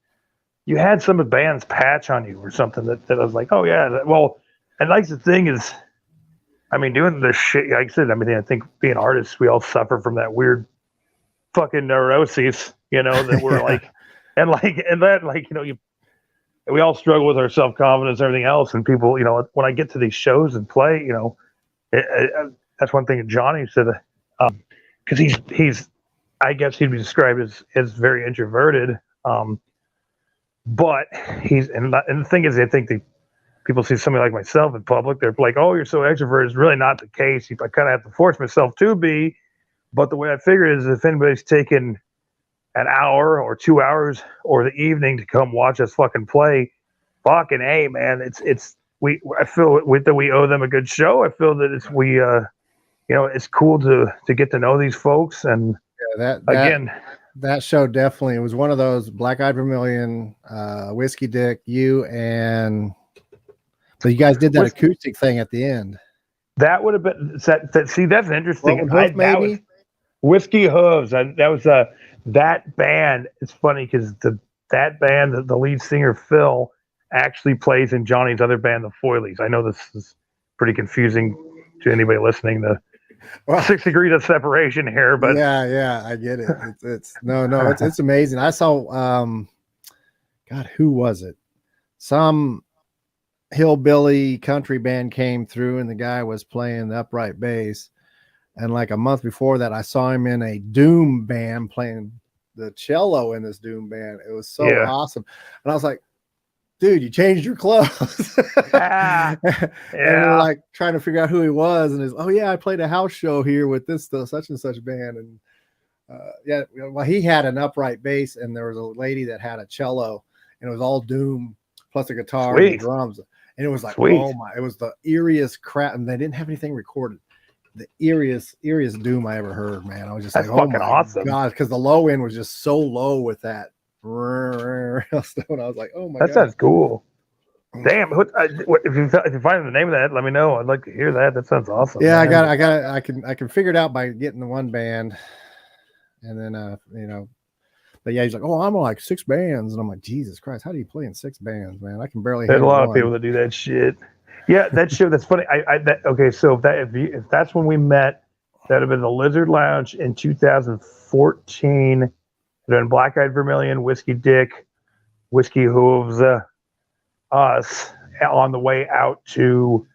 you had some of the band's patch on you or something that I was like, oh yeah, well, and like the thing is, I mean, doing this shit, like I said, I mean, I think being artists, we all suffer from that weird fucking neuroses, that we're we all struggle with our self-confidence and everything else. And people, when I get to these shows and play, that's one thing that Johnny said, because he's, I guess he'd be described as very introverted. But and the thing is, I think people see somebody like myself in public, they're like, oh, you're so extroverted. It's really not the case. I kind of have to force myself to be. But the way I figure it is, if anybody's taken an hour or 2 hours or the evening to come watch us fucking play, fucking A, man, I feel that we owe them a good show. I feel that it's cool to get to know these folks. And that show definitely, it was one of those Black Eyed Vermilion, Whiskey Dick, you, and so you guys did that acoustic thing at the end. That would have been see, that's interesting. That was Whiskey Hooves. That was that band. It's funny because that band, the lead singer Phil, actually plays in Johnny's other band, the Foilies. I know this is pretty confusing to anybody listening. 6 degrees of separation here, but yeah, I get it. It's amazing. I saw, God, who was it? Some hillbilly country band came through, and the guy was playing the upright bass. And like a month before that, I saw him in a doom band playing the cello in this doom band. It was so awesome. And I was like, dude, you changed your clothes. And we're like trying to figure out who he was. And I played a house show here with this such and such band. And he had an upright bass, and there was a lady that had a cello, and it was all doom plus a guitar and drums. And it was like, oh my, it was the eeriest crap. And they didn't have anything recorded. The eeriest doom I ever heard, man. I was just like, oh my awesome. God, because the low end was just so low with that. And I was like, oh my God. That sounds cool. Damn, if you find the name of that, let me know. I'd like to hear that. That sounds awesome. Yeah, man. I can figure it out by getting the one band, and then but yeah, he's like, oh, I'm on like 6 bands, and I'm like, Jesus Christ, how do you play in 6 bands, man? I can barely. There's a lot of people that do that shit. Yeah, that show. That's funny. Okay. So if that's when we met, that'd have been the Lizard Lounge in 2014. Then Black Eyed Vermilion, Whiskey Dick, Whiskey Hooves, us on the way out to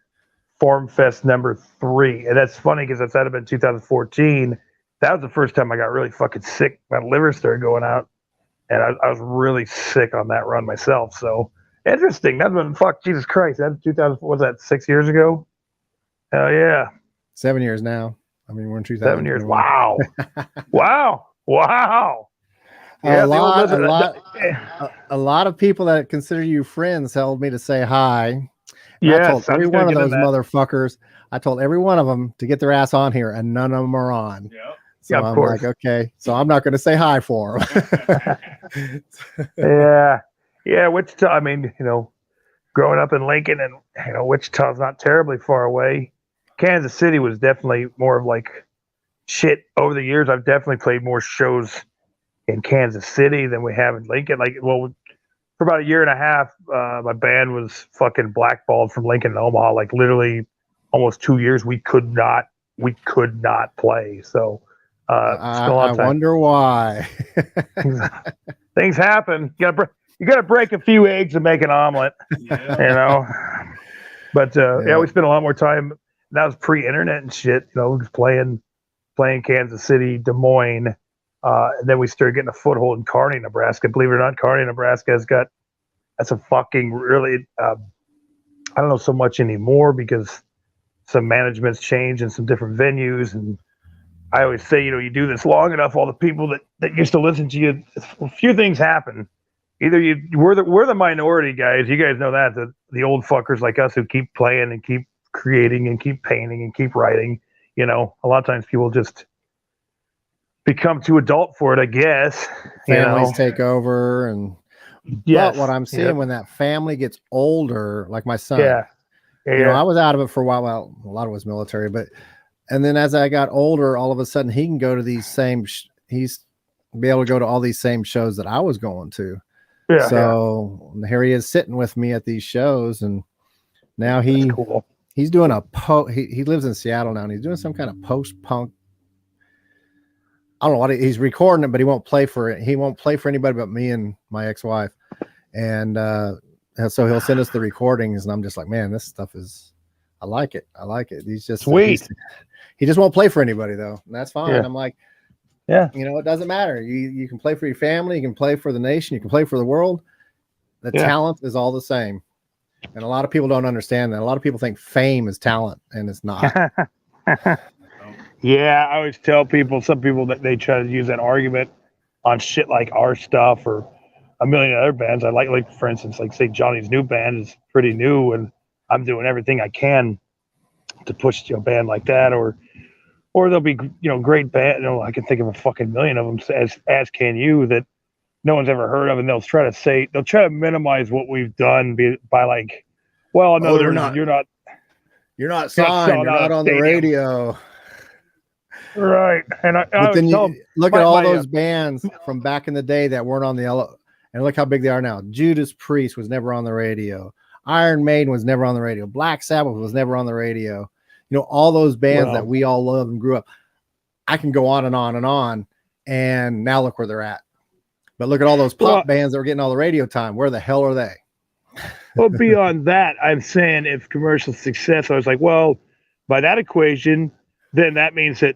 Form Fest number 3. And that's funny because that'd have been 2014. That was the first time I got really fucking sick. My liver started going out, and I was really sick on that run myself. So. Interesting. That's been Jesus Christ. That's 2000. Was that 6 years ago? Hell yeah. 7 years now. I mean, we're in 2000. 7 years. Wow. wow. Yeah, a lot of people that consider you friends told me to say hi. Yeah. I told every one of those motherfuckers. I told every one of them to get their ass on here, and none of them are on. Yeah. So I'm like, okay. So I'm not going to say hi for them. Yeah. Yeah, Wichita, I mean, growing up in Lincoln, and, Wichita's not terribly far away. Kansas City was definitely more of like shit. Over the years, I've definitely played more shows in Kansas City than we have in Lincoln. For about a year and a half, my band was fucking blackballed from Lincoln and Omaha. Like literally almost 2 years, we could not play. So I wonder why. Things happen. You you got to break a few eggs and make an omelet, But yeah, we spent a lot more time. That was pre-internet and shit, just playing Kansas City, Des Moines. And then we started getting a foothold in Kearney, Nebraska. Believe it or not, Kearney, Nebraska that's a fucking really, I don't know so much anymore because some management's changed and some different venues. And I always say, you do this long enough, all the people that used to listen to you, a few things happen. Either we're the minority guys. You guys know that the old fuckers like us who keep playing and keep creating and keep painting and keep writing. A lot of times people just become too adult for it, I guess. Families take over, and but what I'm seeing when that family gets older, like my son, I was out of it for a while. Well, a lot of it was military, and then as I got older, all of a sudden he can go to these same. He's be able to go to all these same shows that I was going to. Yeah. So here he is sitting with me at these shows, and now he's doing he lives in Seattle now, and he's doing some kind of post-punk. I don't know what he's recording it, but he won't play for it. He won't play for anybody but me and my ex-wife. And so he'll send us the recordings, and I'm just like, man, this stuff I like it. He's just sweet. He just won't play for anybody though. And that's fine. Yeah. I'm like, yeah, it doesn't matter. You can play for your family. You can play for the nation. You can play for the world. The talent is all the same. And a lot of people don't understand that. A lot of people think fame is talent, and it's not. Yeah, I always tell some people that they try to use that argument on shit like our stuff or a million other bands. I like for instance, like say Johnny's new band is pretty new, and I'm doing everything I can to push a band like that, or there'll be great band. I can think of a fucking million of them, as can you, that no one's ever heard of, and they'll try to minimize what we've done by like, well, no, you're not signed, you're not on the radio. Right. And but then you look at all those bands from back in the day that weren't on and look how big they are now. Judas Priest was never on the radio. Iron Maiden was never on the radio. Black Sabbath was never on the radio. All those bands that we all loved and grew up. I can go on and on and on. And now look where they're at. But look at all those pop bands that were getting all the radio time. Where the hell are they? Well, beyond that, I'm saying if commercial success, I was like, well, by that equation, then that means that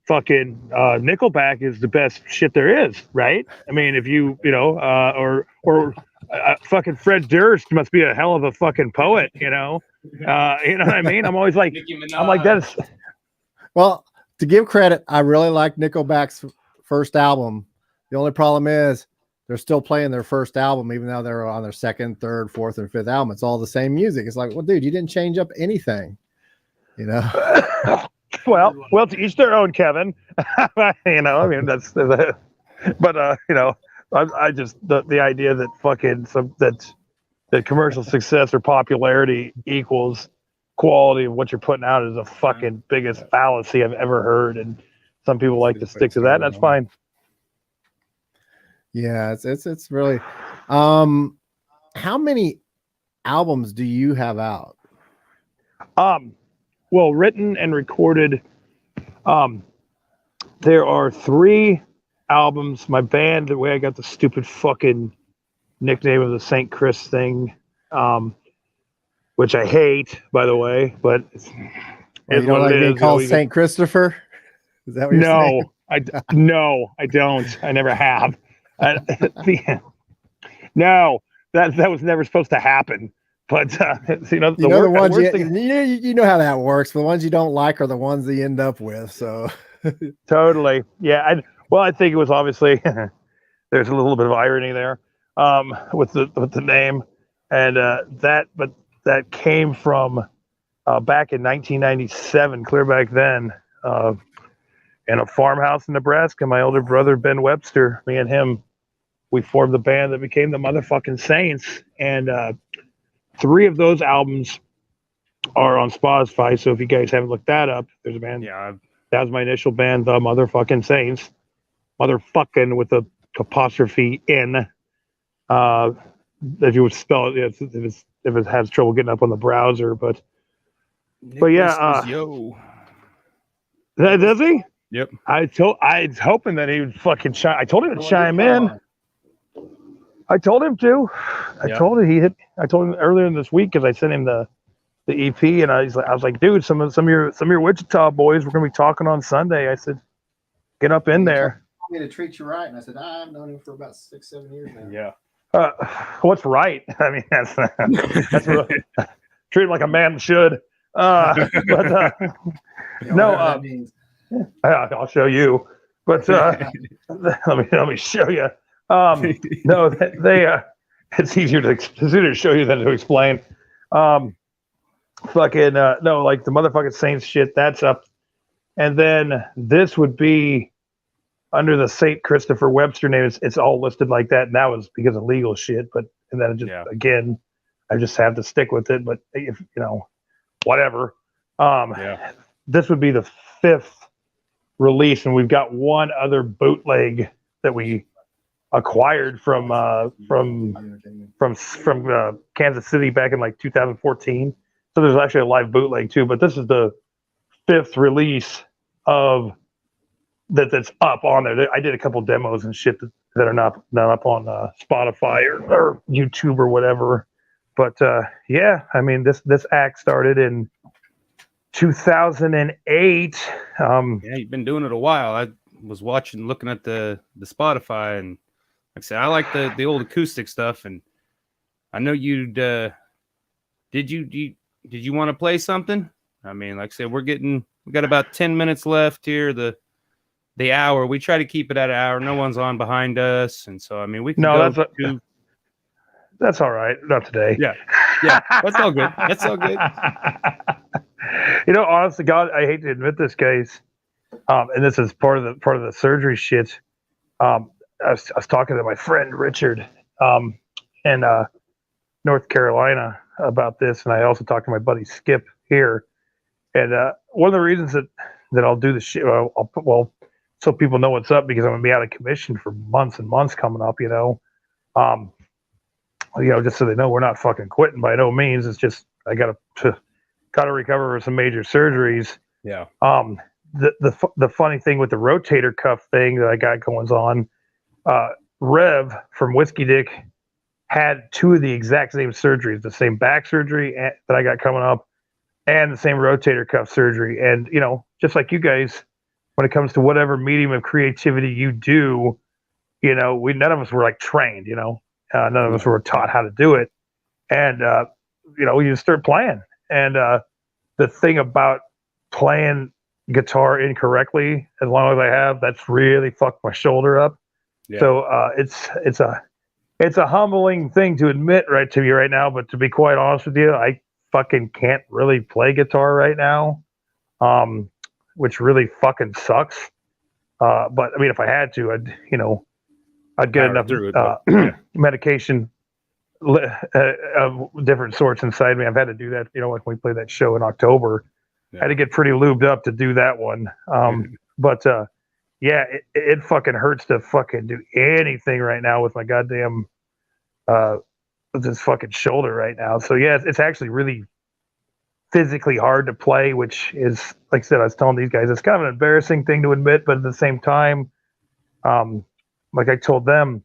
fucking Nickelback is the best shit there is, right? I mean, if you or fucking Fred Durst must be a hell of a fucking poet, you know what I mean? I'm always like, that's. Well, to give credit, I really like Nickelback's first album. The only problem is they're still playing their first album, even though they're on their second, third, fourth, and fifth album. It's all the same music. It's like, well, dude, you didn't change up anything, Well, to each their own, Kevin. I mean, that's but I just the idea that fucking that commercial success or popularity equals quality of what you're putting out is a fucking biggest fallacy I've ever heard, and some people like to stick to that. And that's fine. Yeah, it's really. How many albums do you have out? Well, written and recorded, there are 3 albums. My band, the way I got the stupid fucking nickname of the Saint Chris thing, which I hate, by the way, but you don't like being called Saint Christopher? Is that what you're saying? No, I don't. I never have. No, that was never supposed to happen. But the ones you know how that works. The ones you don't like are the ones that you end up with. So totally, yeah. I think it was obviously there's a little bit of irony there with the name, and that came from back in 1997, clear back then, in a farmhouse in Nebraska. My older brother Ben Webster, me and him, we formed the band that became the motherfucking Saints, and 3 of those albums are on Spotify. So if you guys haven't looked that up, there's a band. Yeah, that was my initial band, the motherfucking Saints. Motherfucking with a apostrophe in. If you would spell it, if it has trouble getting up on the browser, but yeah. Does he? Yep. I was hoping that he would fucking chime. I told him to chime in. I told him to. I Yeah. told him I told him earlier in this week because I sent him the EP, and I was like, dude, some of your Wichita boys, we're gonna be talking on Sunday. I said, get up in there. Me to treat you right, and I said, I've known him for about 6-7 years now. Yeah. What's right? I mean, that's really, treat him like a man should. But no, that means. I'll show you. But let me show you. No, they it's easier to show you than to explain. No, like the motherfucking Saints shit, that's up. And then this would be under the Saint Christopher Webster name. It's all listed like that, and that was because of legal shit. But and then again, I just have to stick with it. But if whatever. This would be the 5th release, and we've got one other bootleg that we acquired from Kansas City back in like 2014. So there's actually a live bootleg too, but this is the 5th release of that's up on there. I did a couple demos and shit that are not up on Spotify or YouTube or whatever. But yeah, I mean this act started in 2008. Yeah, you've been doing it a while. I was looking at the Spotify, and like I said, I like the old acoustic stuff. And I know you'd. Did you want to play something? I mean, like I said, we got about 10 minutes left here. The hour. We try to keep it at an hour. No one's on behind us, and so I mean we can go. That's all right. Not today. Yeah, that's all good. That's all good. Honest to God, I hate to admit this, guys, and this is part of the surgery shit. I was talking to my friend Richard in North Carolina about this, and I also talked to my buddy Skip here. And one of the reasons that I'll do the shit, so people know what's up, because I'm gonna be out of commission for months and months coming up. Just so they know we're not fucking quitting by no means. It's just I gotta recover from some major surgeries. Yeah. The funny thing with the rotator cuff thing that I got going on, Rev from Whiskey Dick had 2 of the exact same surgeries, the same back surgery that I got coming up, and the same rotator cuff surgery. And just like you guys, when it comes to whatever medium of creativity you do, none of us were like trained. None of us were taught how to do it, and you just start playing. And the thing about playing guitar incorrectly, as long as I have, that's really fucked my shoulder up. Yeah. So it's a humbling thing to admit right to you right now, but to be quite honest with you, I fucking can't really play guitar right now, which really fucking sucks. But I mean, if I had to, I'd get enough medication of different sorts inside me. I've had to do that, like when we played that show in October. Yeah. I had to get pretty lubed up to do that one. But yeah, it fucking hurts to fucking do anything right now with my goddamn with this fucking shoulder right now. So yeah, it's actually really physically hard to play, which is, like I said, I was telling these guys, it's kind of an embarrassing thing to admit, but at the same time, like I told them,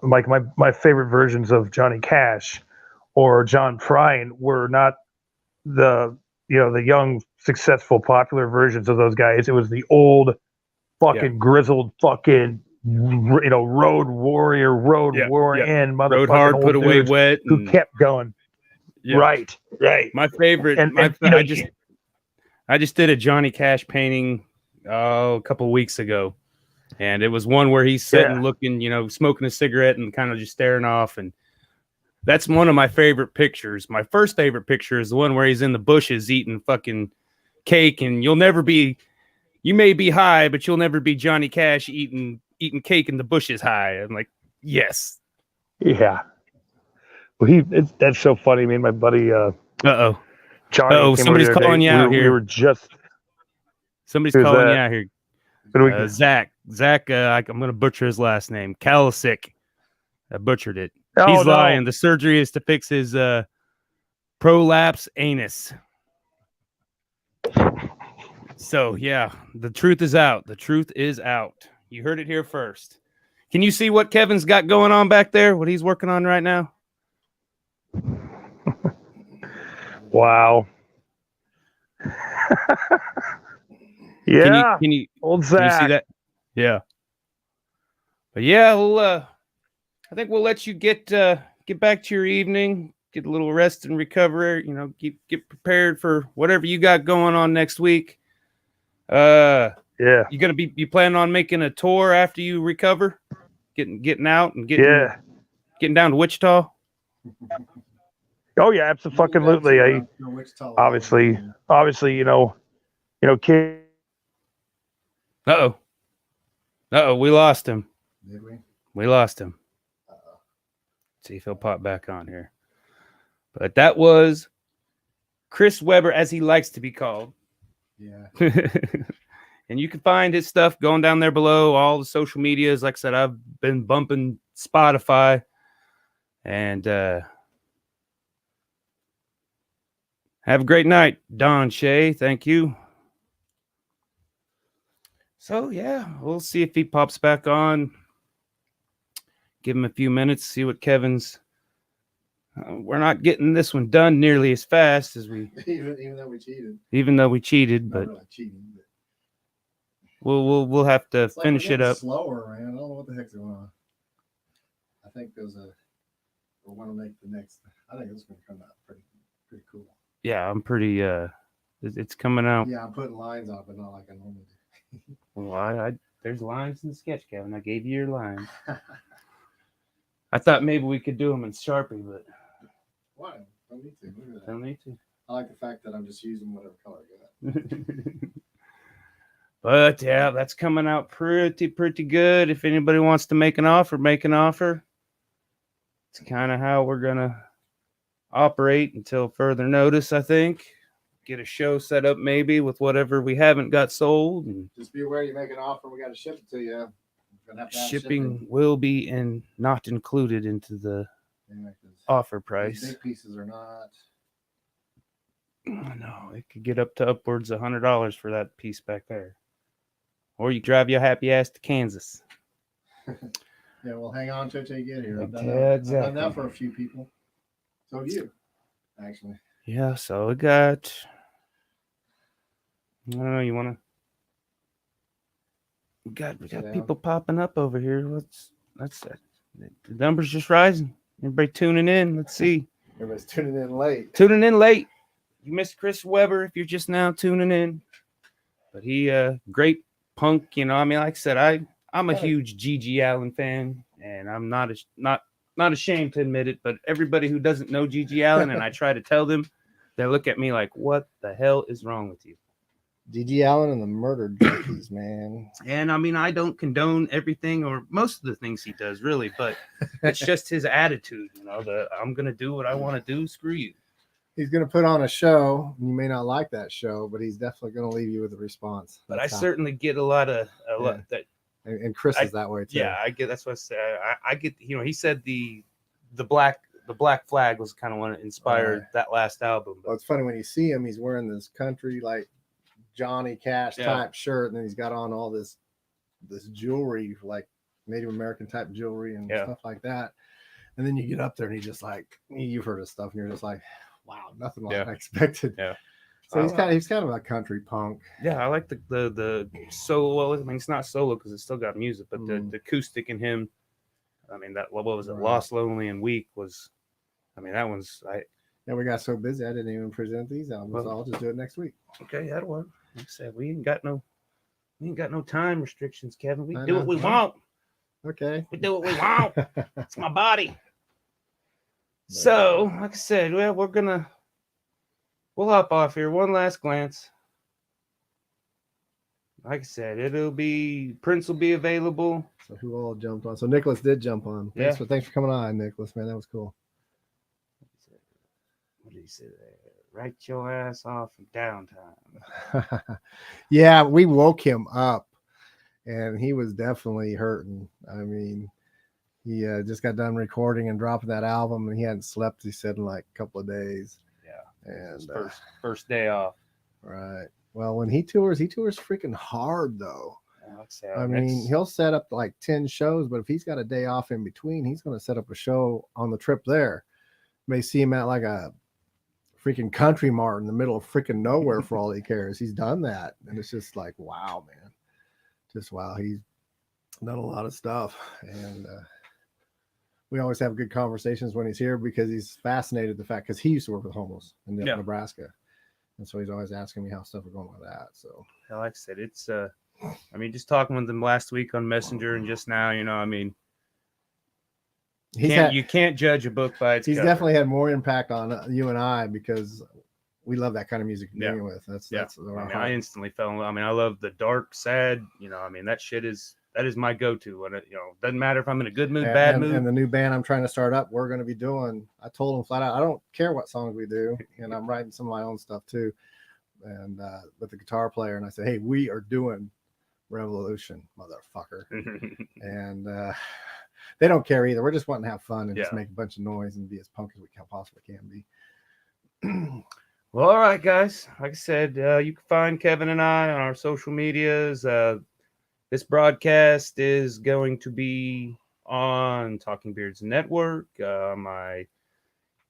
like my favorite versions of Johnny Cash or John Prine were not the young, successful, popular versions of those guys. It was the old fucking grizzled fucking road warrior motherfucking road hard, put away wet, who kept going. Yeah. Right. My favorite, I just did a Johnny Cash painting a couple of weeks ago. And it was one where he's sitting, looking, smoking a cigarette and kind of just staring off. And that's one of my favorite pictures. My first favorite picture is the one where he's in the bushes eating fucking cake. And you may be high, but you'll never be Johnny Cash eating cake in the bushes high. I'm like, yes. Yeah. Well, that's so funny. Me and my buddy, Johnny. Somebody's calling you out here. We were just. Somebody's calling you out here. Zach, I'm going to butcher his last name. Kalisic. I butchered it. He's lying. The surgery is to fix his prolapse anus. So, yeah, the truth is out. The truth is out. You heard it here first. Can you see what Kevin's got going on back there? What he's working on right now? Wow. Yeah. Can you Old Can you see Zach. that? Yeah. But yeah, I think we'll let you get back to your evening, get a little rest and recover. You know, get prepared for whatever you got going on next week. Yeah. You planning on making a tour after you recover, getting out and getting down to Wichita? Oh yeah, absolutely. Obviously, you know, kid. Uh oh, we lost him. Did we? We lost him. See if he'll pop back on here. But that was Chris Webber, as he likes to be called. Yeah. And you can find his stuff going down there below, all the social medias. Like I said, I've been bumping Spotify. And have a great night, Don Shea. Thank you. So, yeah, we'll see if he pops back on. Give him a few minutes, see what Kevin's... we're not getting this one done nearly as fast as we... even though we cheated. Even though we cheated, Not but... really cheating, but We'll have to finish it up. Slower, man. I don't know what the heck's going on. I think we want to make the next. I think it's going to come out pretty cool. Yeah, I'm pretty. It's coming out. Yeah, I'm putting lines on, but not like I normally do. Well, there's lines in the sketch, Kevin. I gave you your lines. I thought maybe we could do them in Sharpie, but why? Don't need to. Look at that. Don't need to. I like the fact that I'm just using whatever color I got. But yeah, that's coming out pretty good. If anybody wants to make an offer. It's kind of how we're gonna operate until further notice, I think. Get a show set up maybe with whatever we haven't got sold. And just be aware you make an offer, we got to ship it to you. Have to have shipping will be not included into the offer price. Big pieces are not. No, it could get up to upwards of $100 for that piece back there. Or you drive your happy ass to Kansas. Yeah, well, hang on to it till you get here. I've done, Exactly. I've done that for a few people. So have you, actually. Yeah, so we got... I don't know, you want to... We got people popping up over here. That's that. The numbers just rising. Everybody tuning in. Let's see. Everybody's tuning in late. You missed Chris Webber if you're just now tuning in. But he great punk, you know. I mean, like I said, I'm a huge G.G. Allin fan, and I'm not ashamed to admit it, but everybody who doesn't know G.G. Allin, and I try to tell them, they look at me like, what the hell is wrong with you? G.G. Allin and the Murder Junkies, man. And I mean, I don't condone everything or most of the things he does, really, but it's just his attitude, you know, I'm going to do what I want to do. Screw you. He's going to put on a show. You may not like that show, but he's definitely going to leave you with a response. But I certainly get a lot that. And Chris is that way too. Yeah, I get. That's what I say. I get. You know, he said the Black Flag was kind of what inspired that last album. Well, it's funny when you see him. He's wearing this country like Johnny Cash type shirt, and then he's got on all this jewelry, like Native American type jewelry and stuff like that. And then you get up there, and he's just like, you've heard his stuff, and you're just like, wow, nothing like I expected. Yeah. So he's kind of a country punk. Yeah, I like the solo. Well, I mean, it's not solo because it's still got music, but the acoustic in him. I mean, that what was it? Right. Lost, Lonely, and Weak was. I mean, that one's. Yeah, we got so busy, I didn't even present these albums. Well, so I'll just do it next week. Okay, that'll work. Like I said, we ain't got no time restrictions, Kevin. We do what we want. Okay. We do what we want. It's my body. So, like I said, well, we'll hop off here. One last glance. Like I said, Prince will be available. So who all jumped on? So Nicholas did jump on. Thanks for coming on, Nicholas, man. That was cool. What did he say there? Write your ass off in downtime. Yeah, we woke him up and he was definitely hurting. I mean, he just got done recording and dropping that album, and he hadn't slept, he said, in like a couple of days. Yeah. And first day off. Right. Well, when he tours freaking hard though. I mean, he'll set up like 10 shows, but if he's got a day off in between, he's going to set up a show on the trip there. You may see him at like a freaking country mart in the middle of freaking nowhere for all he cares. He's done that. And it's just like, wow, man. Just wow. He's done a lot of stuff. And we always have good conversations when he's here because he's fascinated the fact because he used to work with homeless in Nebraska. And so he's always asking me how stuff are going with that. So like I said, it's I mean, just talking with him last week on Messenger and just now, you know, I mean, you can't judge a book by its He's cover. definitely had more impact on you and I because we love that kind of music to begin with. That's I instantly fell in love. I mean, I love the dark, sad, you know, I mean, that is my go-to when it, you know, doesn't matter if I'm in a good mood, bad mood. And the new band I'm trying to start up, we're going to be doing, I told him flat out, I don't care what songs we do. And I'm writing some of my own stuff too. And with the guitar player. And I said, hey, we are doing Revolution, motherfucker. And they don't care either. We're just wanting to have fun and just make a bunch of noise and be as punk as we possibly can be. Well, all right, guys. Like I said, you can find Kevin and I on our social medias. This broadcast is going to be on Talking Beards Network, my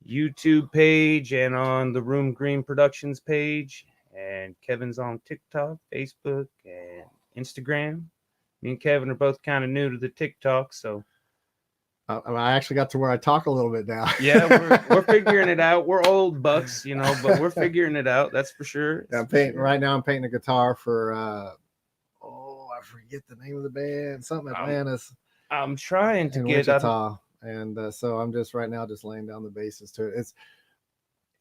YouTube page, and on the Room Green Productions page. And Kevin's on TikTok, Facebook, and Instagram. Me and Kevin are both kind of new to the TikTok, so I actually got to where I talk a little bit now. Yeah, we're figuring it out. We're old bucks, you know, but we're figuring it out. That's for sure. Yeah, right now I'm painting a guitar for I forget the name of the band. Something Atlantis. I'm trying to get Wichita, and so I'm just right now just laying down the bases to it.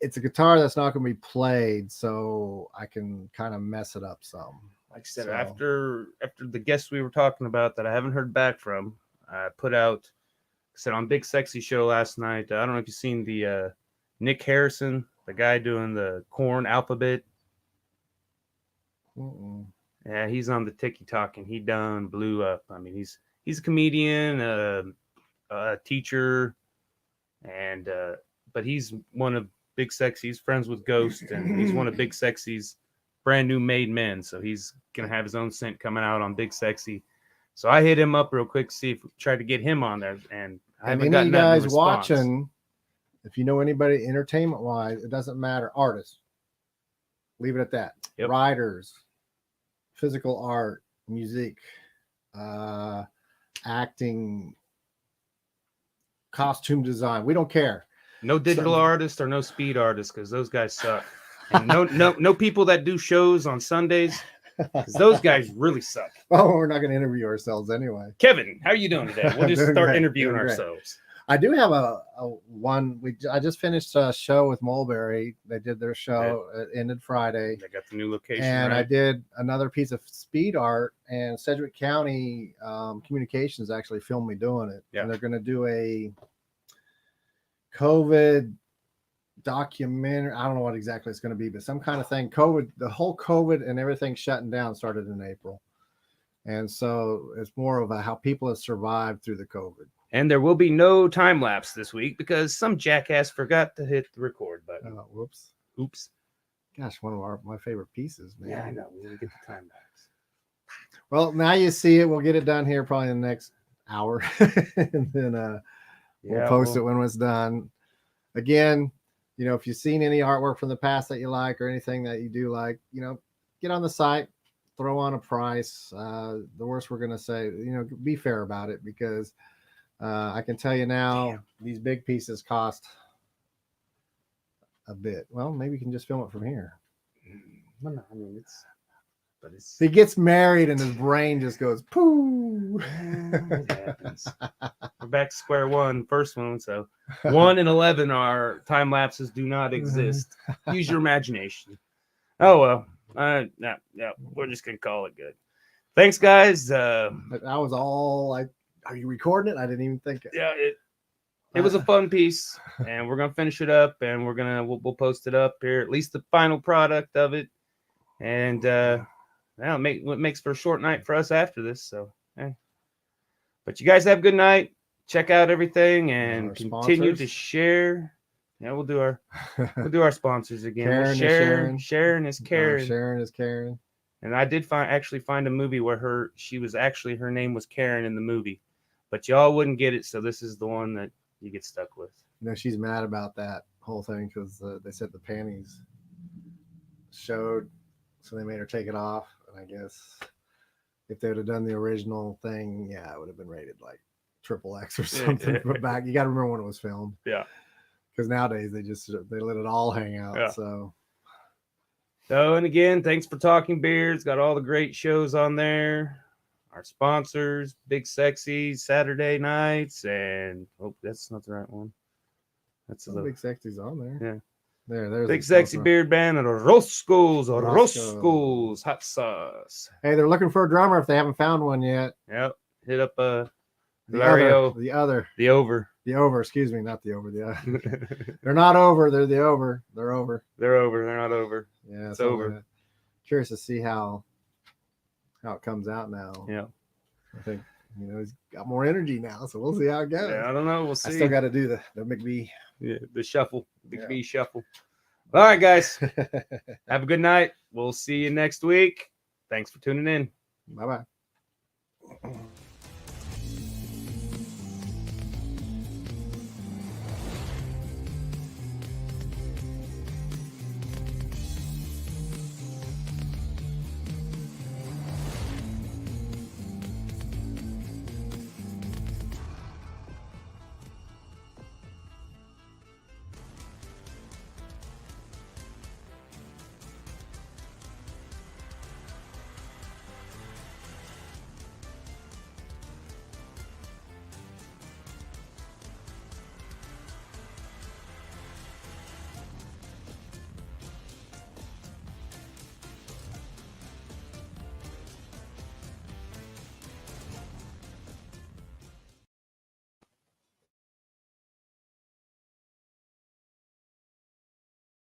It's a guitar that's not going to be played, so I can kind of mess it up some. Like I said, after the guests we were talking about that I haven't heard back from, I put out. Said on Big Sexy Show last night. I don't know if you've seen the Nick Harrison, the guy doing the Korn alphabet. Yeah, he's on the TikTok and he done blew up. I mean, he's a comedian, a teacher, and but he's one of Big Sexy's friends with Ghost, and he's one of Big Sexy's brand new made men. So he's gonna have his own scent coming out on Big Sexy. So I hit him up real quick to see if we try to get him on there, and I haven't gotten that response. Watching, if you know anybody entertainment wise, it doesn't matter. Artists, leave it at that. Yep. Writers, physical art, music, acting, costume design. We don't care. No digital artists or no speed artists because those guys suck. And no people that do shows on Sundays. Because those guys really suck. Oh, we're not going to interview ourselves anyway. Kevin, how are you doing today? We'll just start interviewing ourselves. I do have I just finished a show with Mulberry. They did their show. It ended Friday. They got the new location. And right? I did another piece of speed art, and Sedgwick County Communications actually filmed me doing it. Yeah. And they're going to do a COVID documentary. I don't know what exactly it's going to be, but some kind of thing. The whole COVID and everything shutting down started in April. And so it's more of how people have survived through the COVID. And there will be no time lapse this week because some jackass forgot to hit the record button. Whoops. Oops. Gosh, one of my favorite pieces, man. Yeah, I know. We're going to get the time lapse. Well, now you see it. We'll get it done here probably in the next hour. And then we'll post it when it's done. Again, you know, if you've seen any artwork from the past that you like or anything that you do like, you know, get on the site, throw on a price. The worst we're going to say, you know, be fair about it because I can tell you now, these big pieces cost a bit. Well, maybe you can just film it from here. No, I mean, he gets married and his brain just goes poo. We're back to square one, first one. So 1 and 11 are time lapses do not exist. Use your imagination. Oh well, no, we're just gonna call it good. Thanks, guys. That was all like, are you recording it? I didn't even think it. Yeah, it was a fun piece, and we're gonna finish it up, and we'll post it up here, at least the final product of it, and what makes for a short night for us after this. So, but you guys have a good night. Check out everything and continue to share. Yeah, we'll do our sponsors again. Sharon is Sharon is Karen. Sharon is Karen. And I did actually find a movie where her name was Karen in the movie, but y'all wouldn't get it. So this is the one that you get stuck with. You know, she's mad about that whole thing because they said the panties showed, so they made her take it off. And I guess if they would have done the original thing, yeah, it would have been rated like XXX or something. But back, you got to remember when it was filmed. Yeah. Because nowadays they let it all hang out. Yeah. So, and again, thanks for Talking Beards. Got all the great shows on there. Our sponsors, Big Sexy, Saturday nights, and that's not the right one. That's the Big Sexy's on there. Yeah. There's Big Sexy Beard Band and Roscoe's hot sauce. Hey, they're looking for a drummer if they haven't found one yet. Yep. Hit up The over, excuse me, not the over. They're not over. They're the over. They're over. They're over. They're not over. Yeah, it's over. Curious to see how it comes out now. Yeah, I think he's got more energy now, so we'll see how it goes. Yeah, I don't know. We'll see. I still got to do the McBee. Yeah, the shuffle, B shuffle. All right, guys. Have a good night. We'll see you next week. Thanks for tuning in. Bye-bye.